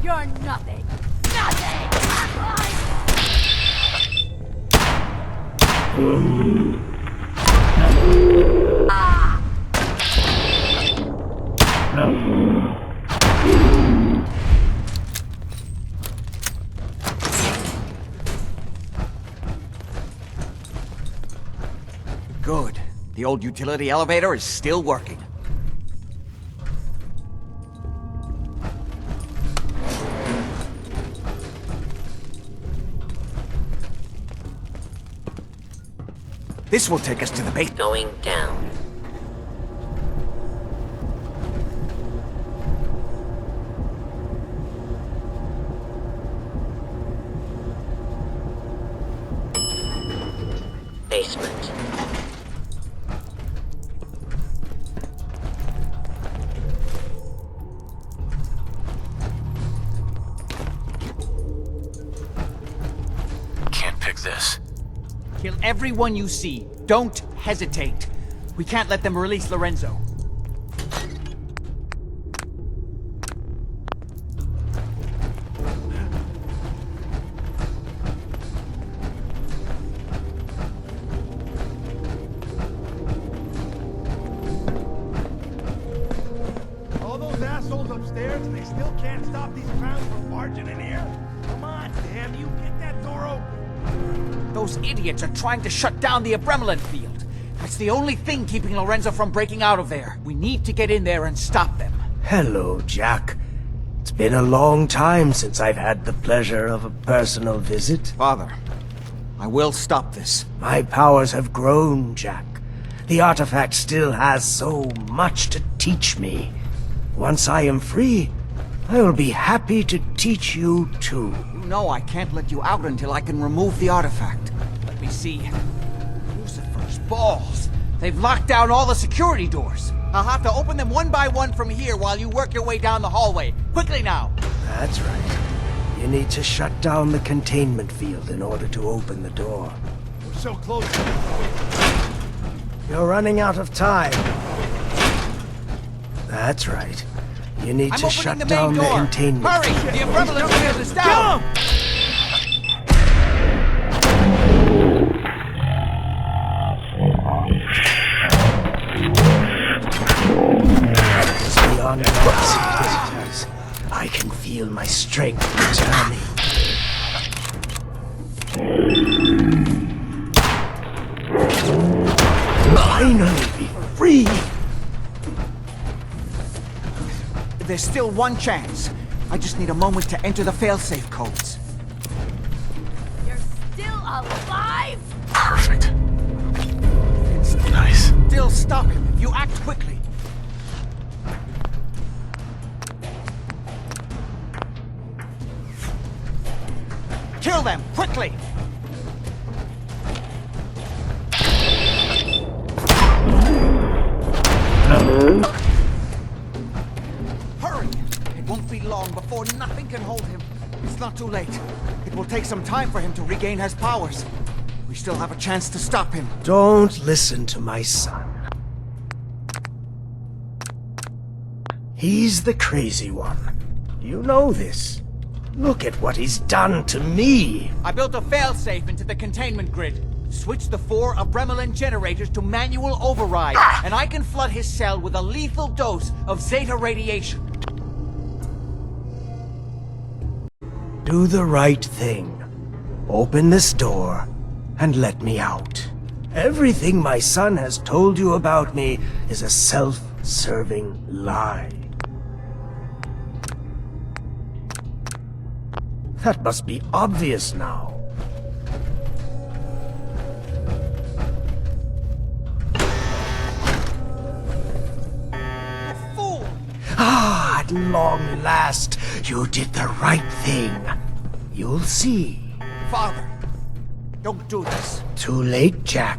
You're nothing. Nothing! Good. The old utility elevator is still working. This will take us to the base. Going down. Basement. Can't pick this. Kill everyone you see. Don't hesitate. We can't let them release Lorenzo. All those assholes upstairs, and they still can't stop these clowns from barging in here? Come on, damn you, get that door open! Those idiots are trying to shut down the Abremelin field. That's the only thing keeping Lorenzo from breaking out of there. We need to get in there and stop them. Hello, Jack. It's been a long time since I've had the pleasure of a personal visit. Father, I will stop this. My powers have grown, Jack. The artifact still has so much to teach me. Once I am free, I will be happy to teach you too. You know I can't let you out until I can remove the artifact. Let me see. Lucifer's balls. They've locked down all the security doors. I'll have to open them one by one from here while you work your way down the hallway. Quickly now! That's right. You need to shut down the containment field in order to open the door. We're so close. You're running out of time. That's right. You need to shut down the containment. Hurry! The Abremelin field is down! It's beyond my visitors. I can feel my strength returning. Finally be free! There's still one chance. I just need a moment to enter the failsafe codes. You're still alive? Perfect. Nice. Still stop him if you act quickly. Kill them, quickly! Hurry! It won't be long before nothing can hold him. It's not too late. It will take some time for him to regain his powers. We still have a chance to stop him. Don't listen to my son. He's the crazy one. You know this. Look at what he's done to me. I built a failsafe into the containment grid. Switch the 4 Abremelin generators to manual override, and I can flood his cell with a lethal dose of Zeta radiation. Do the right thing. Open this door and let me out. Everything my son has told you about me is a self-serving lie. That must be obvious now. Fool! Ah, at long last, you did the right thing. You'll see. Father, don't do this. Too late, Jack.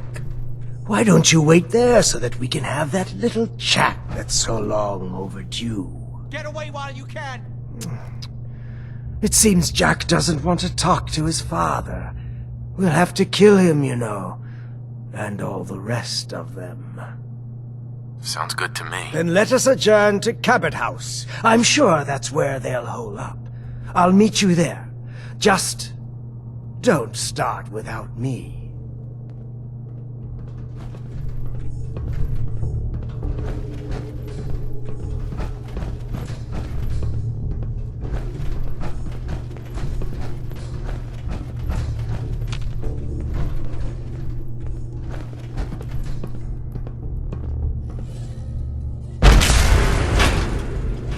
Why don't you wait there so that we can have that little chat that's so long overdue? Get away while you can! It seems Jack doesn't want to talk to his father. We'll have to kill him, you know. And all the rest of them. Sounds good to me. Then let us adjourn to Cabot House. I'm sure that's where they'll hole up. I'll meet you there. Just don't start without me.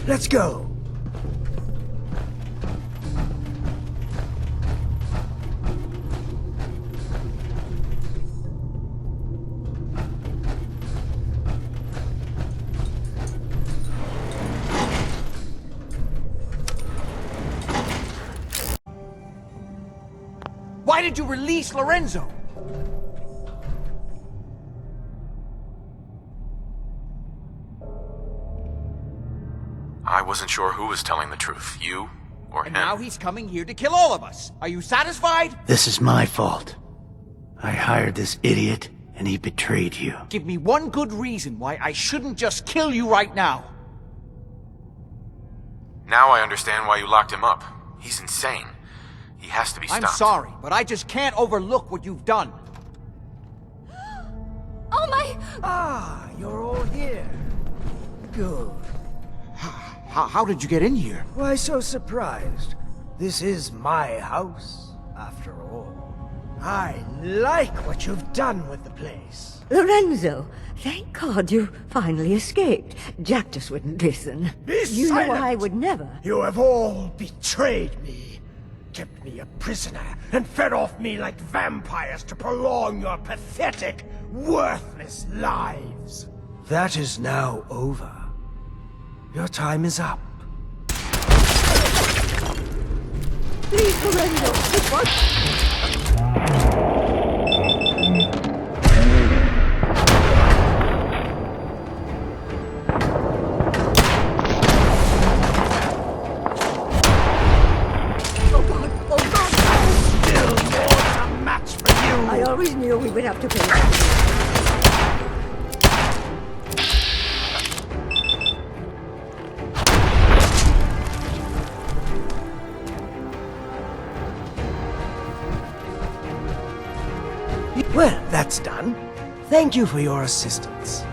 Let's go. Why did you release Lorenzo? I wasn't sure who was telling the truth, you or him. And now he's coming here to kill all of us. Are you satisfied? This is my fault. I hired this idiot, and he betrayed you. Give me one good reason why I shouldn't just kill you right now. Now I understand why you locked him up. He's insane. He has to be stopped. I'm sorry, but I just can't overlook what you've done. Oh my... Ah, you're all here. Good. How did you get in here? Why so surprised? This is my house, after all. I like what you've done with the place. Lorenzo, thank God you finally escaped. Jack just wouldn't listen. Be You silent! know I would never. You have all betrayed me. Kept me a prisoner and fed off me like vampires to prolong your pathetic, worthless lives. That is now over. Your time is up. Please, Lorenzo, it was... I always knew we would have to pay. Well, that's done. Thank you for your assistance.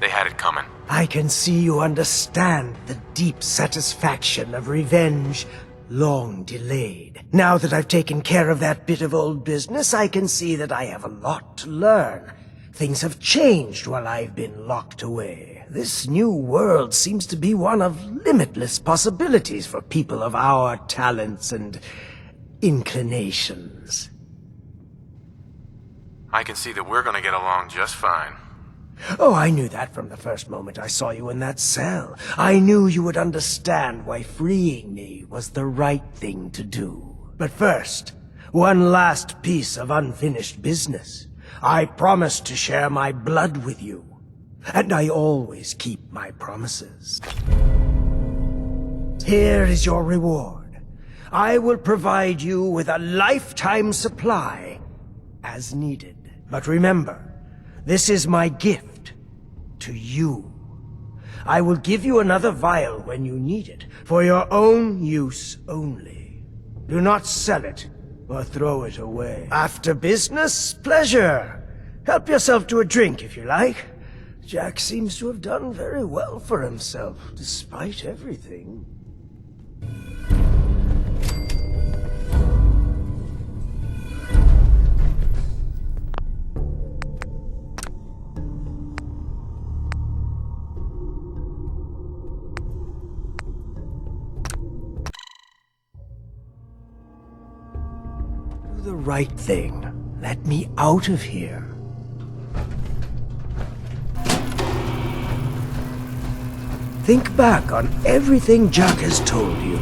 They had it coming. I can see you understand the deep satisfaction of revenge, long delayed. Now that I've taken care of that bit of old business, I can see that I have a lot to learn. Things have changed while I've been locked away. This new world seems to be one of limitless possibilities for people of our talents and inclinations. I can see that we're gonna get along just fine. Oh, I knew that from the first moment I saw you in that cell. I knew you would understand why freeing me was the right thing to do. But first, one last piece of unfinished business. I promised to share my blood with you, and I always keep my promises. Here is your reward. I will provide you with a lifetime supply, as needed. But remember, this is my gift to you. I will give you another vial when you need it, for your own use only. Do not sell it or throw it away. After business, pleasure. Help yourself to a drink if you like. Jack seems to have done very well for himself, despite everything. The right thing. Let me out of here. Think back on everything Jack has told you.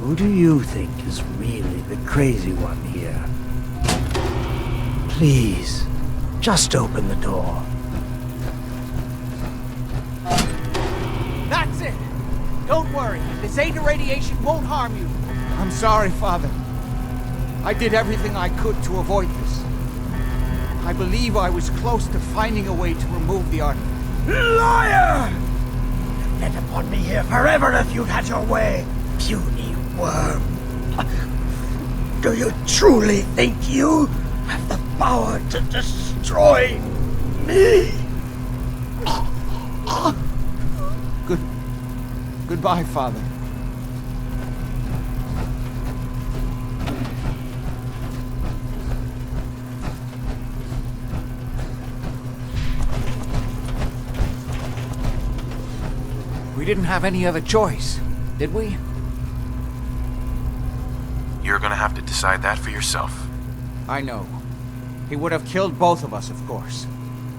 Who do you think is really the crazy one here? Please, just open the door. That's it! Don't worry, this Zeta radiation won't harm you. I'm sorry, Father. I did everything I could to avoid this. I believe I was close to finding a way to remove the artifact. Liar! Let upon me here forever if you'd had your way, puny worm. Do you truly think you have the power to destroy me? Goodbye, Father. We didn't have any other choice, did we? You're gonna have to decide that for yourself. I know. He would have killed both of us, of course.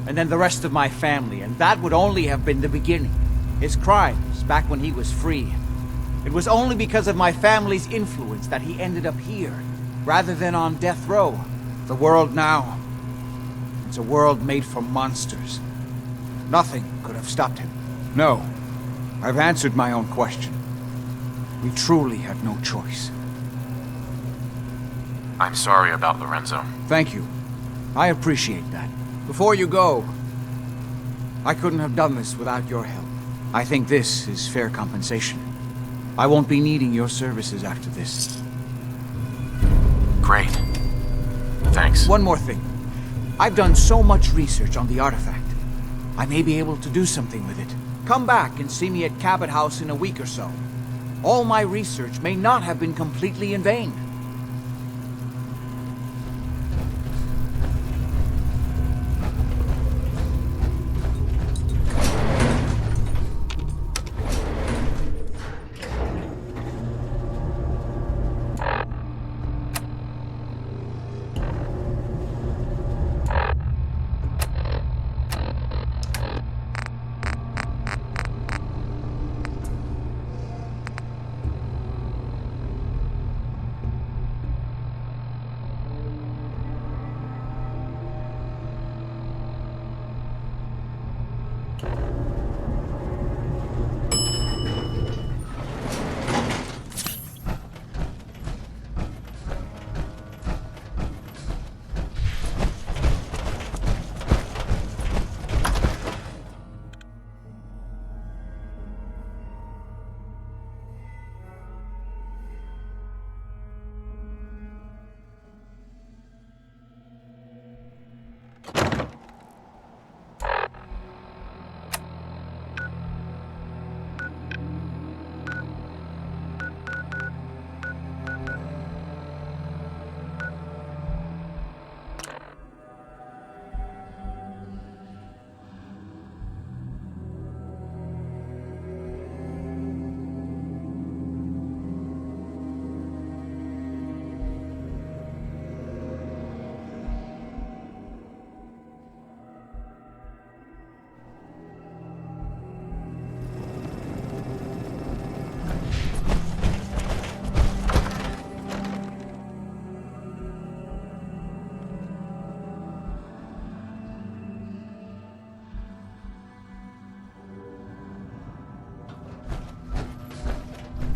And then the rest of my family, and that would only have been the beginning. His crimes, back when he was free. It was only because of my family's influence that he ended up here, rather than on death row. The world now, it's a world made for monsters. Nothing could have stopped him. No. I've answered my own question. We truly had no choice. I'm sorry about Lorenzo. Thank you. I appreciate that. Before you go, I couldn't have done this without your help. I think this is fair compensation. I won't be needing your services after this. Great. Thanks. One more thing. I've done so much research on the artifact. I may be able to do something with it. Come back and see me at Cabot House in a week or so. All my research may not have been completely in vain.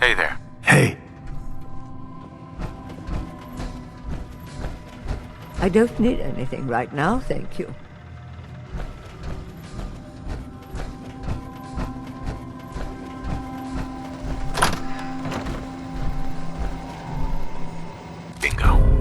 Hey there. Hey. I don't need anything right now, thank you. Bingo.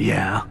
Yeah?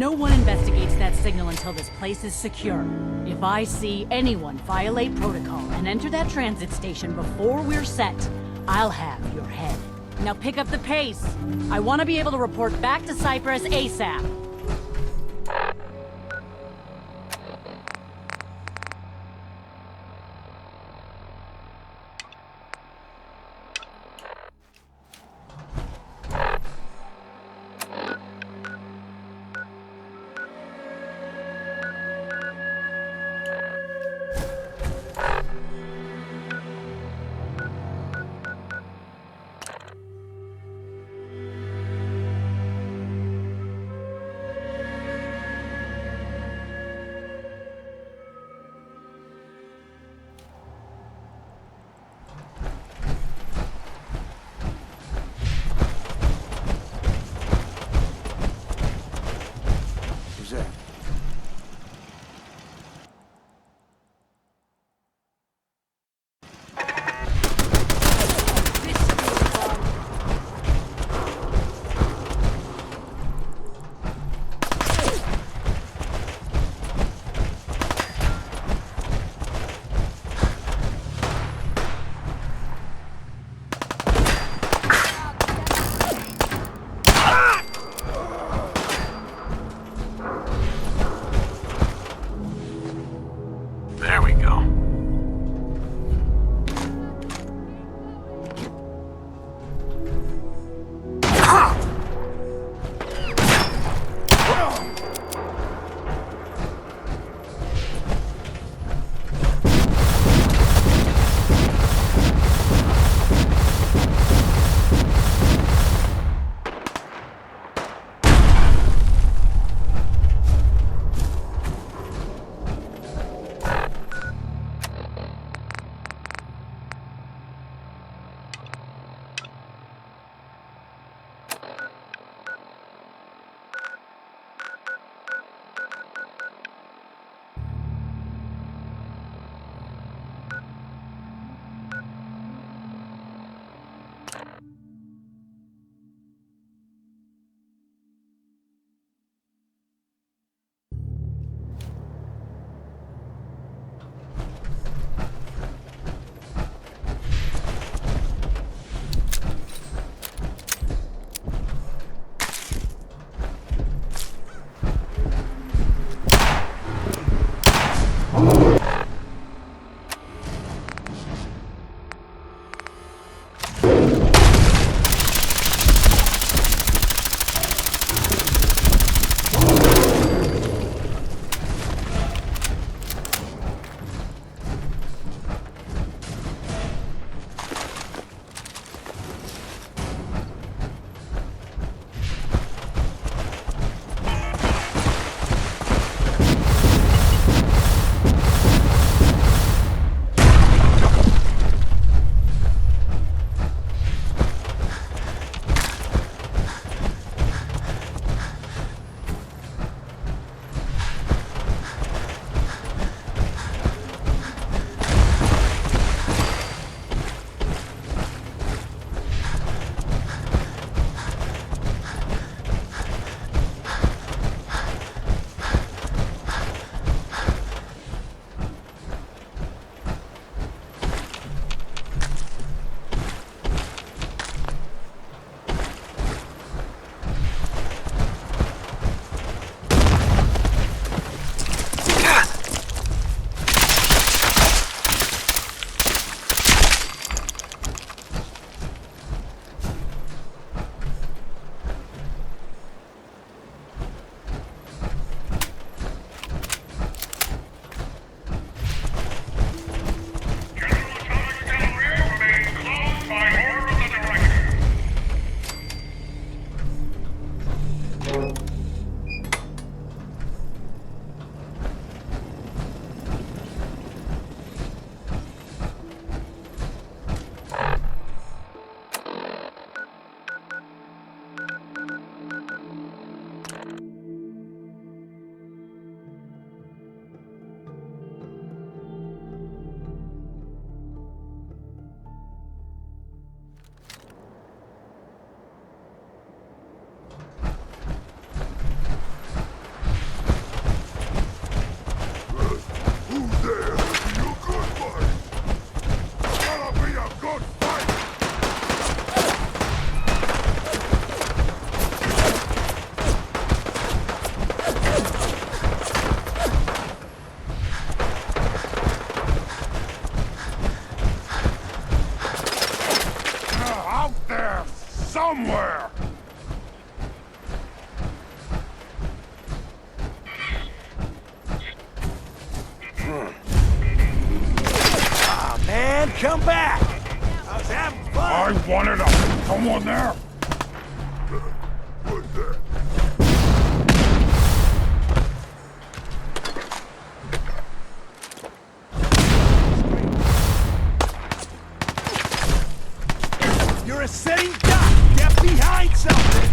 No one investigates that signal until this place is secure. If I see anyone violate protocol and enter that transit station before we're set, I'll have your head. Now pick up the pace. I want to be able to report back to Cyprus ASAP. Out there somewhere! Ah, man, come back! I was having fun! I wanted someone there! You're a sitting duck! Get behind something!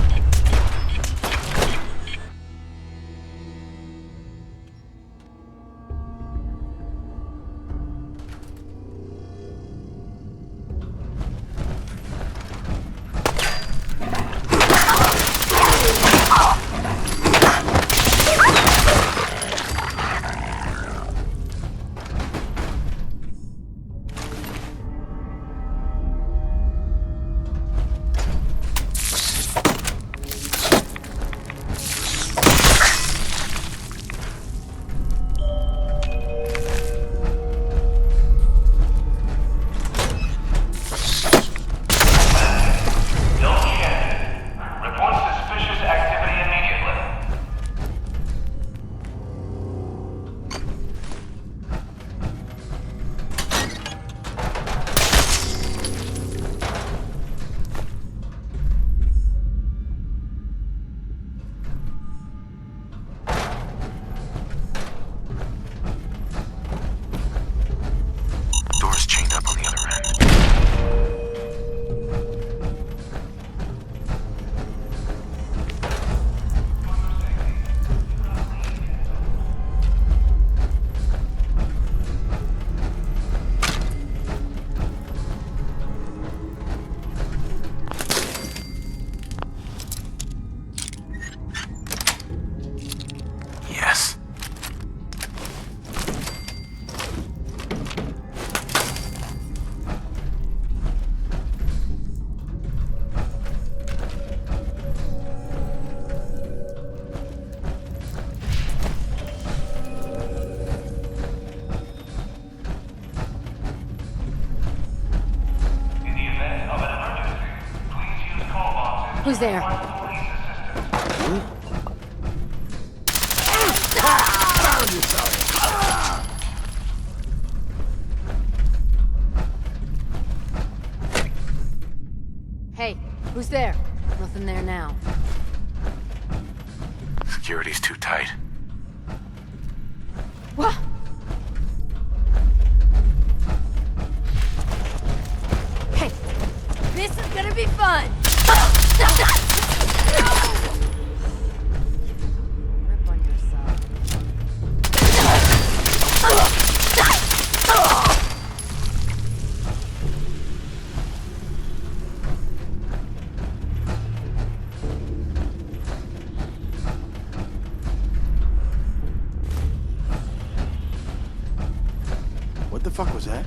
Door's chained up on the other end. Yes. Who's there? Hey, who's there? Nothing there now. Security's too tight. What? Hey, this is gonna be fun! Grip on yourself. What the fuck was that?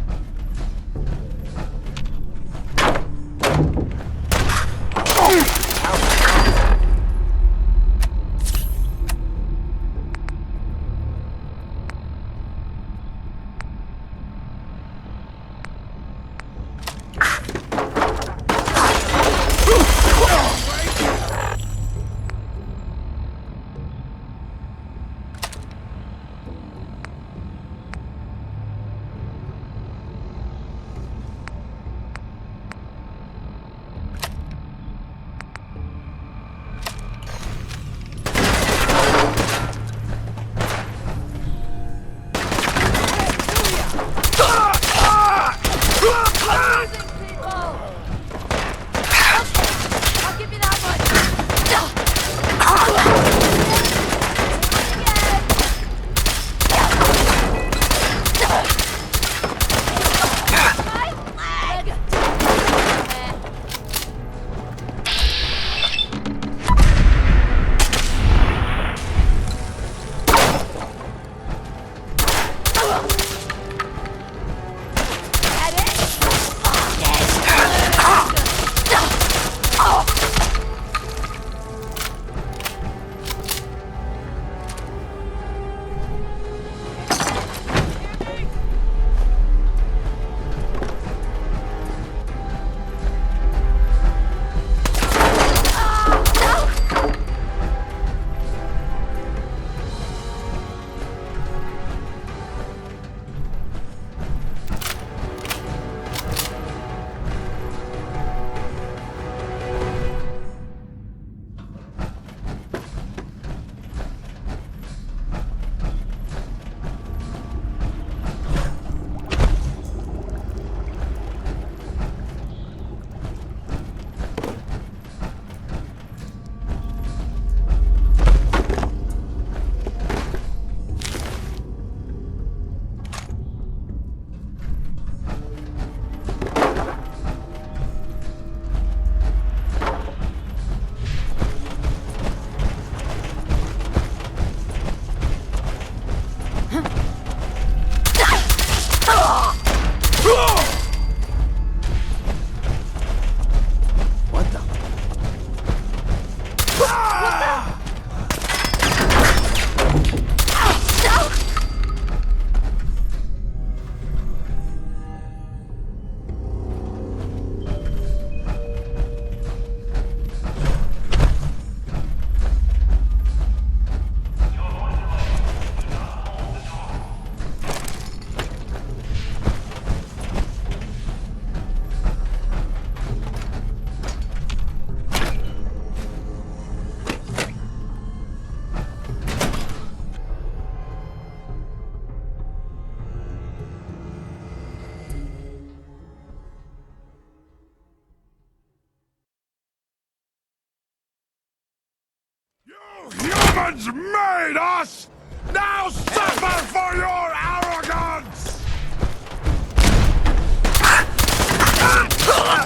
Heavens made us! Now suffer for your arrogance!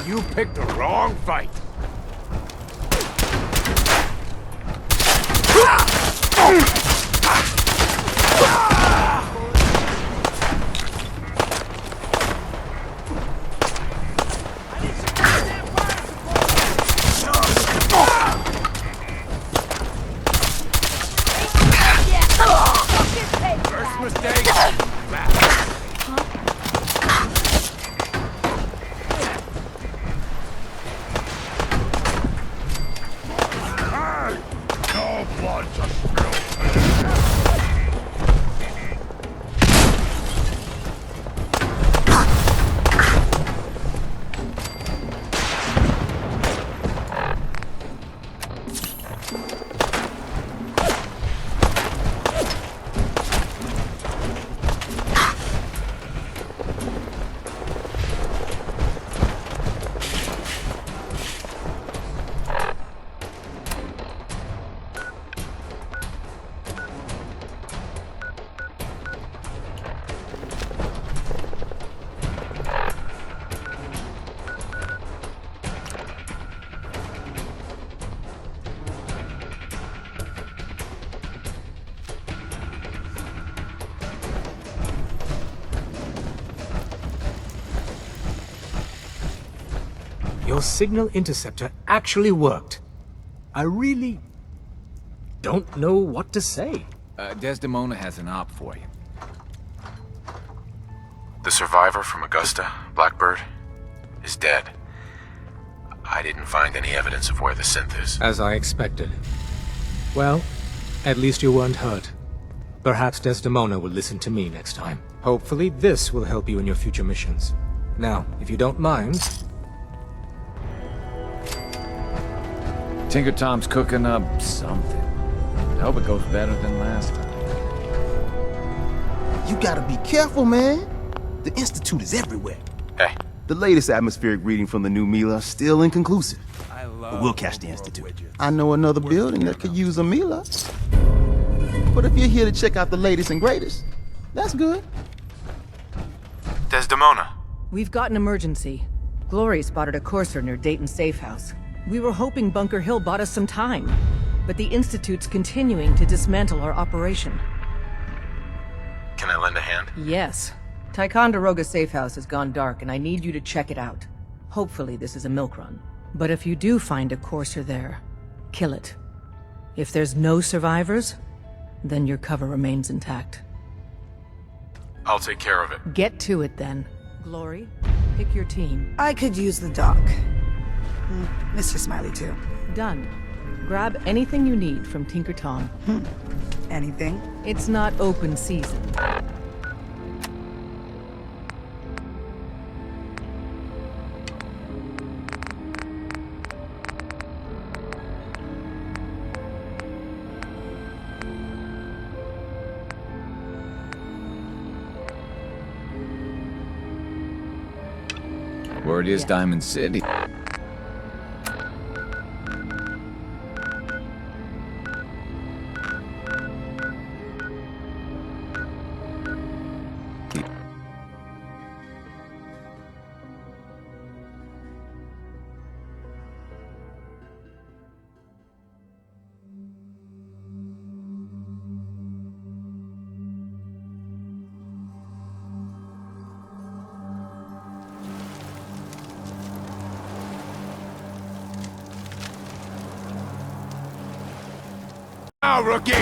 You picked the wrong fight. First mistake. No blood to spill. Your signal interceptor actually worked. I really don't know what to say. Desdemona has an op for you. The survivor from Augusta, Blackbird, is dead. I didn't find any evidence of where the synth is. As I expected. Well, at least you weren't hurt. Perhaps Desdemona will listen to me next time. Hopefully this will help you in your future missions. Now, if you don't mind... Tinker Tom's cooking up something. I hope it goes better than last time. You gotta be careful, man. The Institute is everywhere. Hey. The latest atmospheric reading from the new Mila is still inconclusive. But we'll catch the Institute. I know another building that could use a Mila. But if you're here to check out the latest and greatest, that's good. Desdemona. We've got an emergency. Glory spotted a courser near Dayton Safe House. We were hoping Bunker Hill bought us some time, but the Institute's continuing to dismantle our operation. Can I lend a hand? Yes. Ticonderoga Safe House has gone dark, and I need you to check it out. Hopefully this is a milk run. But if you do find a courser there, kill it. If there's no survivors, then your cover remains intact. I'll take care of it. Get to it then. Glory, pick your team. I could use the dock. Mr. Smiley, too. Done. Grab anything you need from Tinker Tom. Anything? It's not open season. Word is Diamond City. Now, rookie!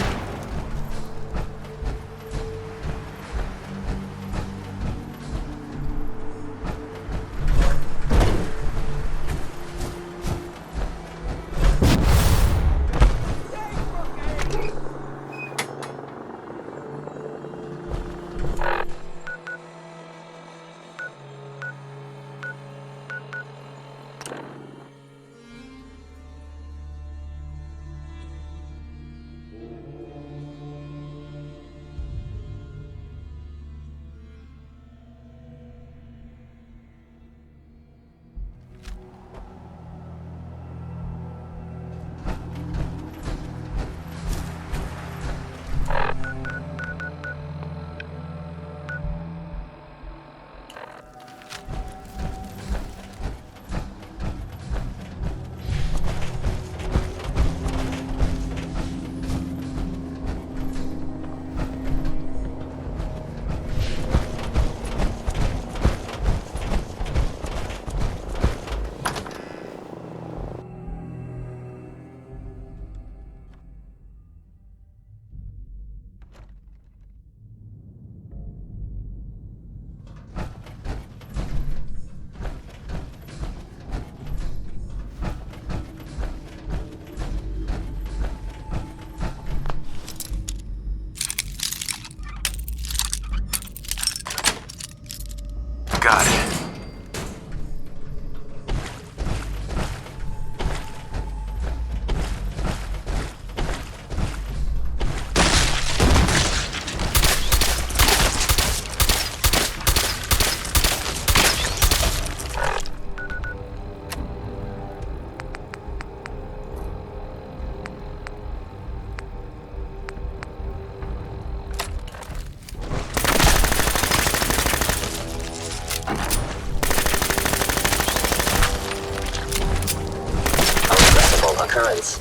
occurrence.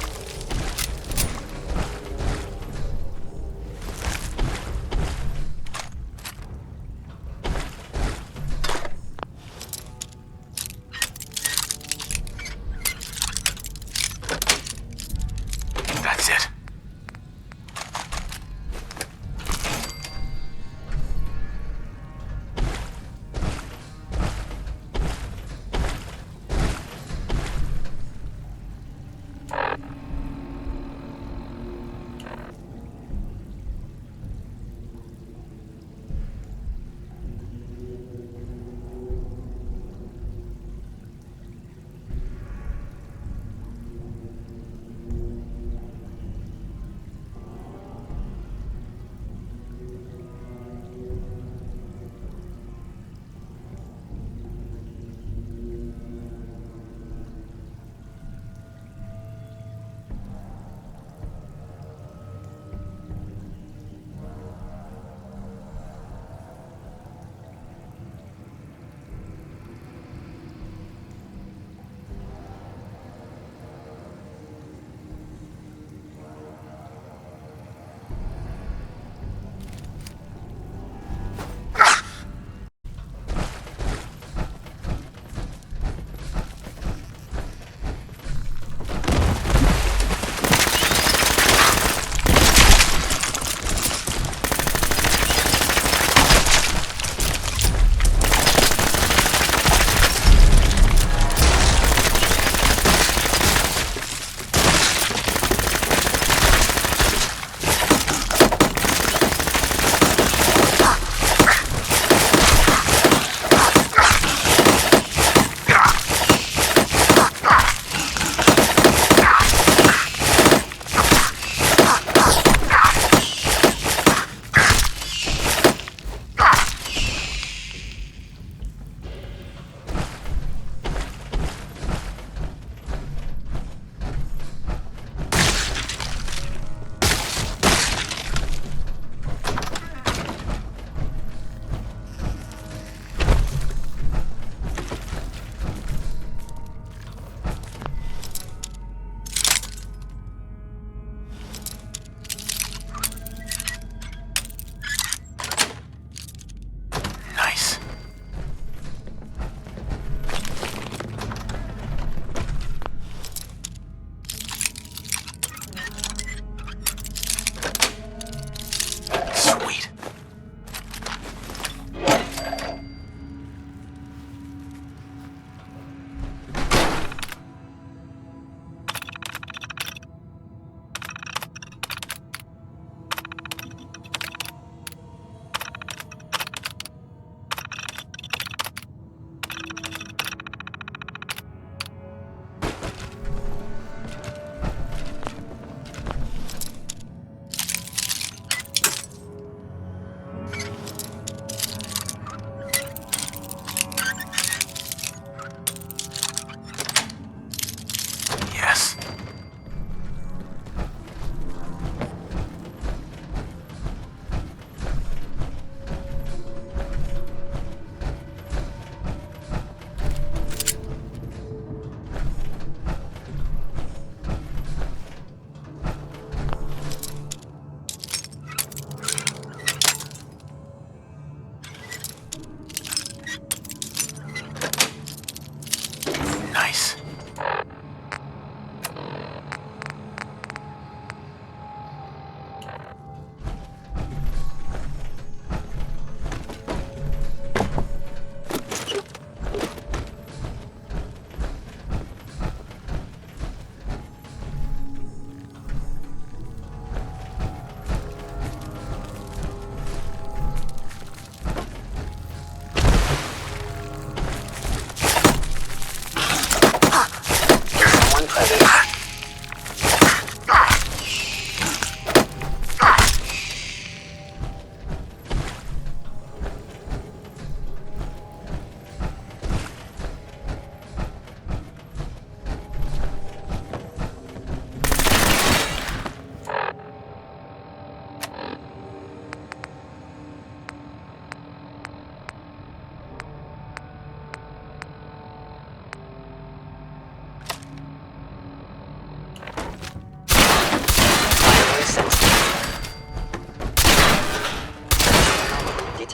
That's it.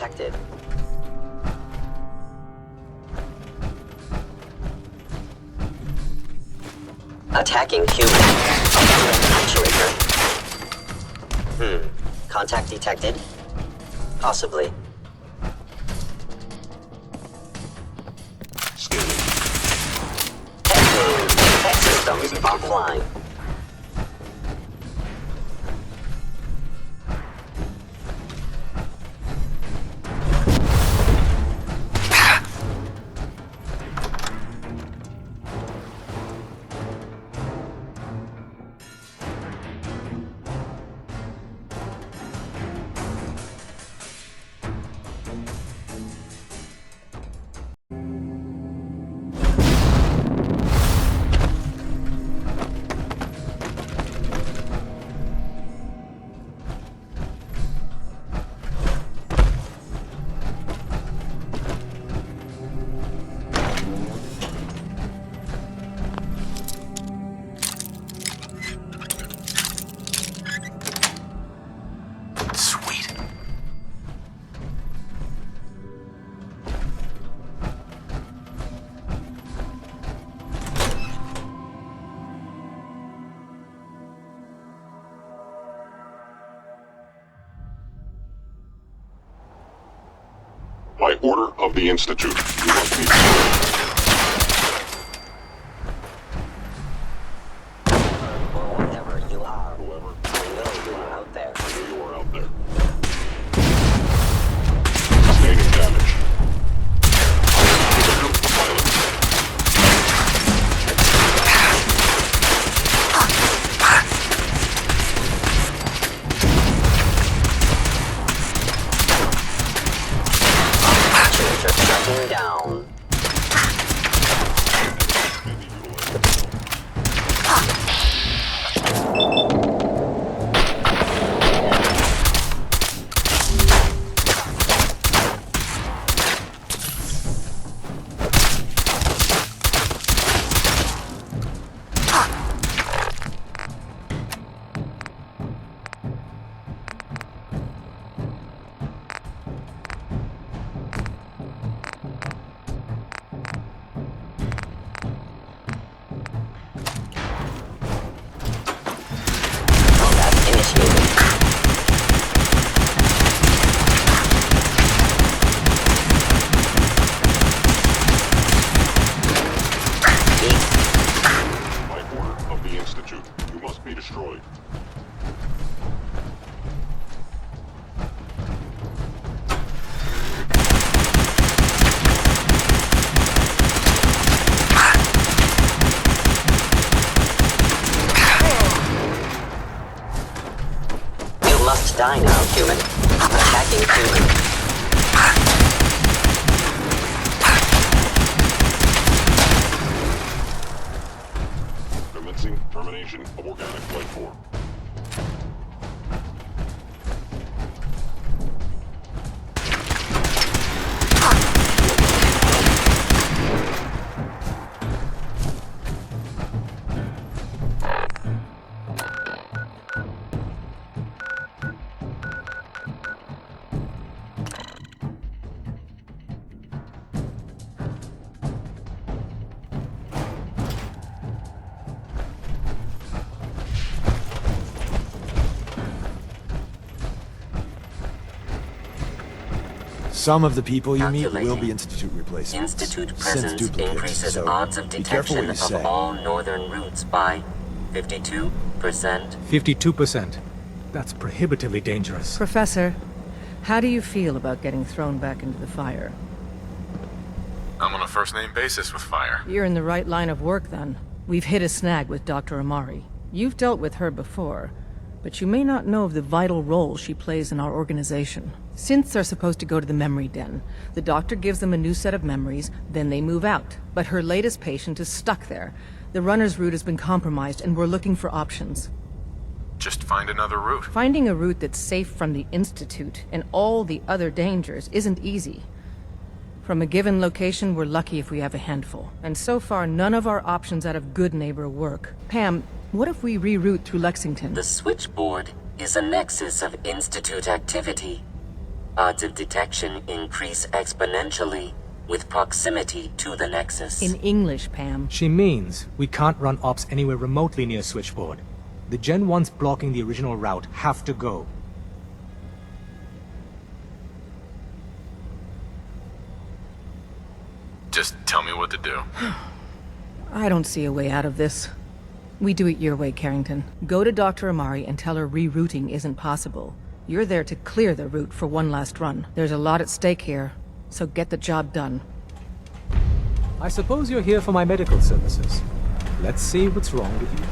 detected. Attacking human. Actuator. Contact detected? Possibly. Tech systems offline. By order of the Institute, you must be... Wherever you are, I know you are out there. Sustaining damage. Shutting down. Die now, human. Attacking human. Commencing termination of organic life form. Some of the people you meet will be Institute replacements. Institute Synth presence duplicates, increases so odds of be careful detection what you of say. all northern routes by 52%. 52%. That's prohibitively dangerous. Professor, how do you feel about getting thrown back into the fire? I'm on a first-name basis with fire. You're in the right line of work, then. We've hit a snag with Dr. Amari. You've dealt with her before, but you may not know of the vital role she plays in our organization. Synths are supposed to go to the memory den. The doctor gives them a new set of memories, then they move out. But her latest patient is stuck there. The runner's route has been compromised, and we're looking for options. Just find another route. Finding a route that's safe from the Institute and all the other dangers isn't easy. From a given location, we're lucky if we have a handful. And so far, none of our options out of Good Neighbor work. Pam, what if we reroute through Lexington? The switchboard is a nexus of Institute activity. Odds of detection increase exponentially with proximity to the Nexus. In English, Pam. She means we can't run ops anywhere remotely near Switchboard. The Gen 1s blocking the original route have to go. Just tell me what to do. I don't see a way out of this. We do it your way, Carrington. Go to Dr. Amari and tell her rerouting isn't possible. You're there to clear the route for one last run. There's a lot at stake here, so get the job done. I suppose you're here for my medical services. Let's see what's wrong with you.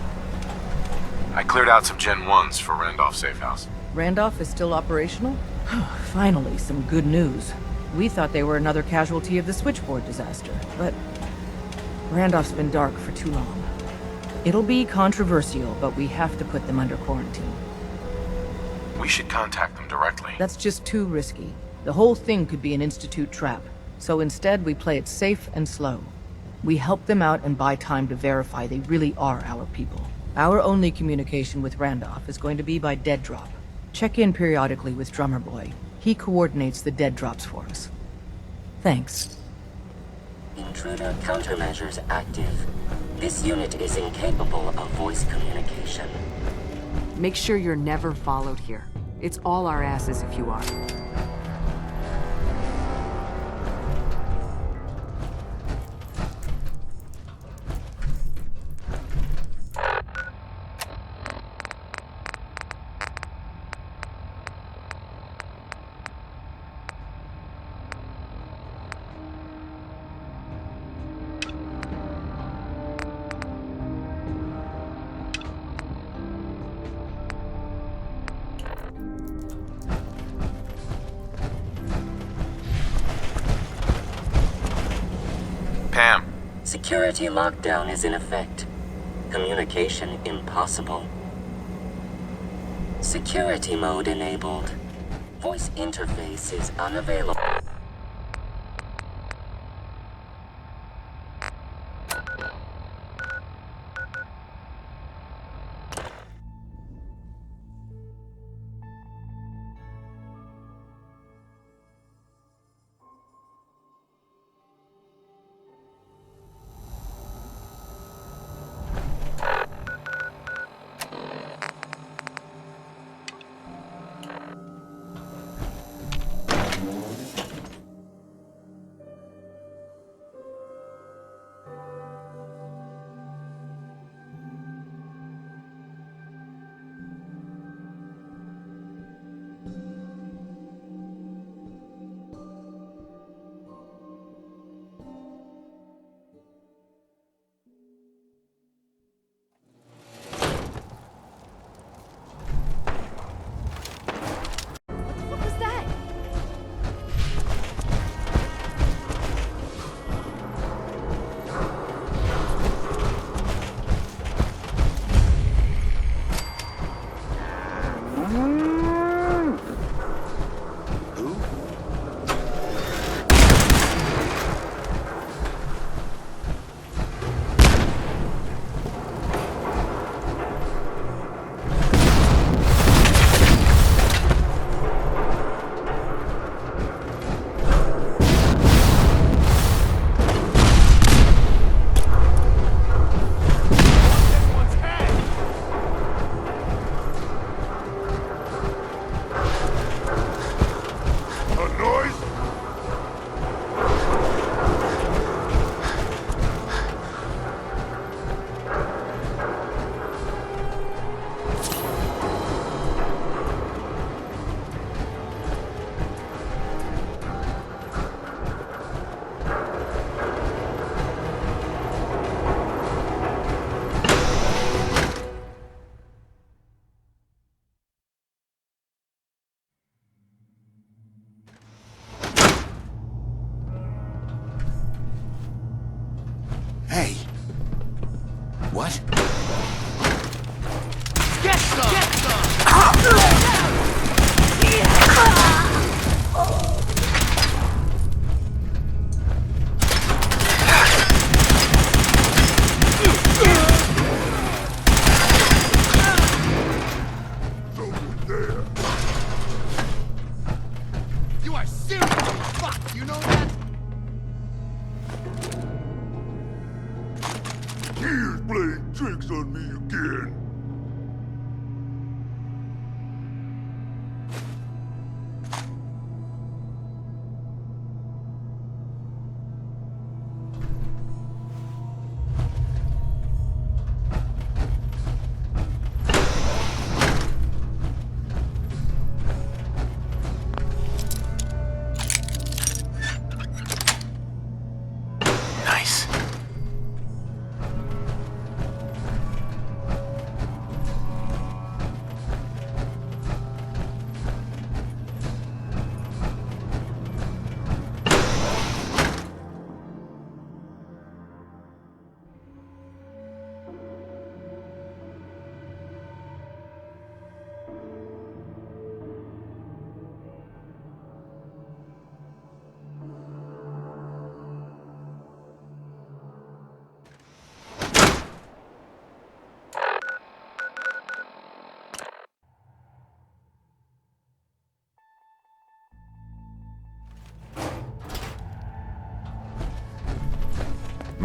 I cleared out some Gen 1s for Randolph Safe House. Randolph is still operational? Finally, some good news. We thought they were another casualty of the switchboard disaster, but Randolph's been dark for too long. It'll be controversial, but we have to put them under quarantine. We should contact them directly. That's just too risky. The whole thing could be an Institute trap, so instead we play it safe and slow. We help them out and buy time to verify they really are our people. Our only communication with Randolph is going to be by dead drop. Check in periodically with Drummer Boy. He coordinates the dead drops for us. Thanks. Intruder countermeasures active. This unit is incapable of voice communication. Make sure you're never followed here. It's all our asses if you are. Pam. Security lockdown is in effect. Communication impossible. Security mode enabled. Voice interface is unavailable.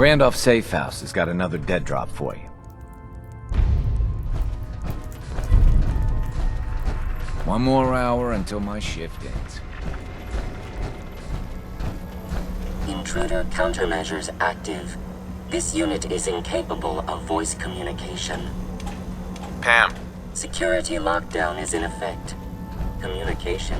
Randolph Safe House has got another dead drop for you. One more hour until my shift ends. Intruder countermeasures active. This unit is incapable of voice communication. Pam. Security lockdown is in effect. Communication.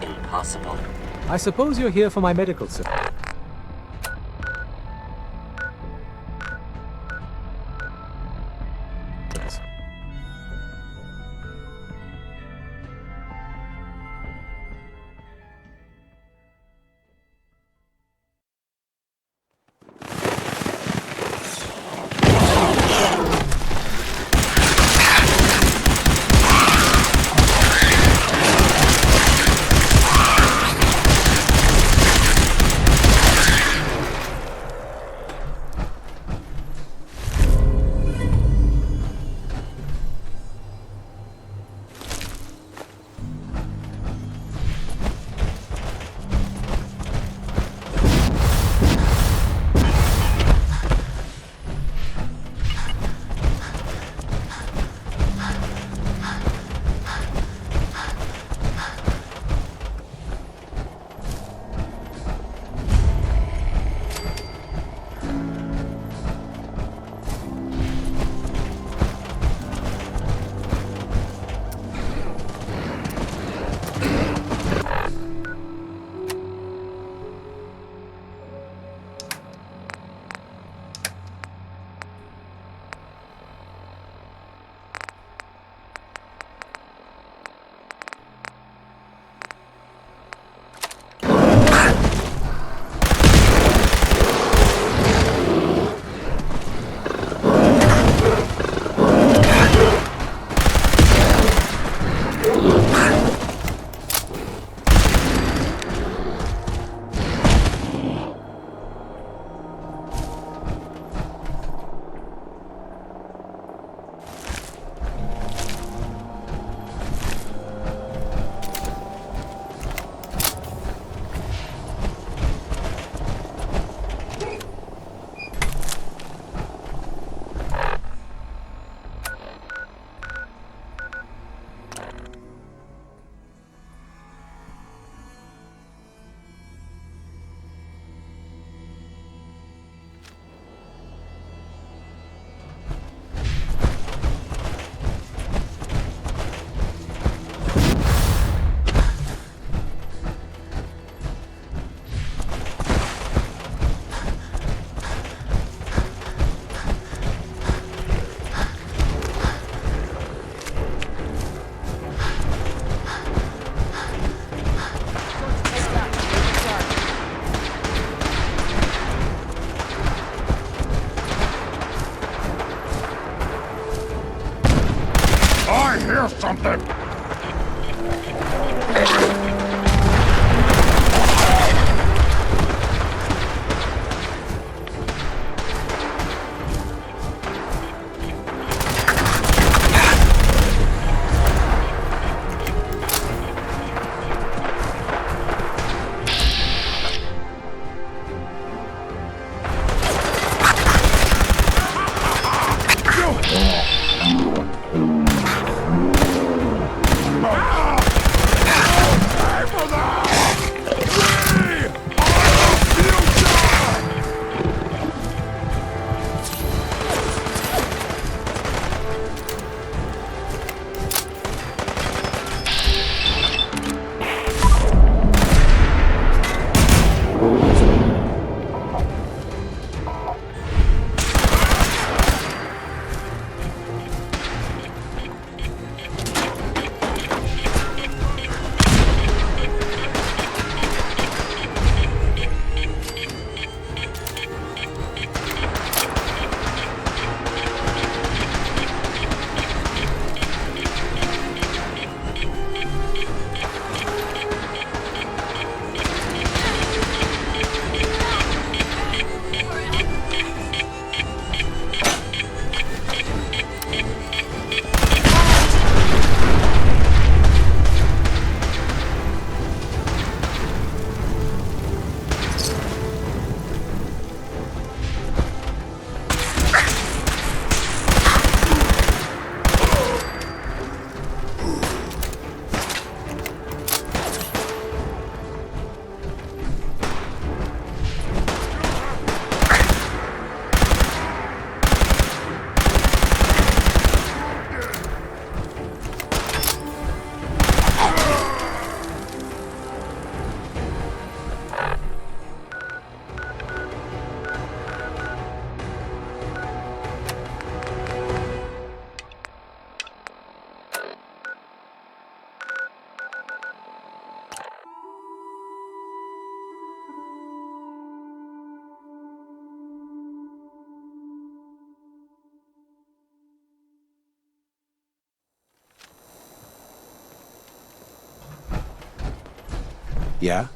Impossible. I suppose you're here for my medical support. something! Yeah?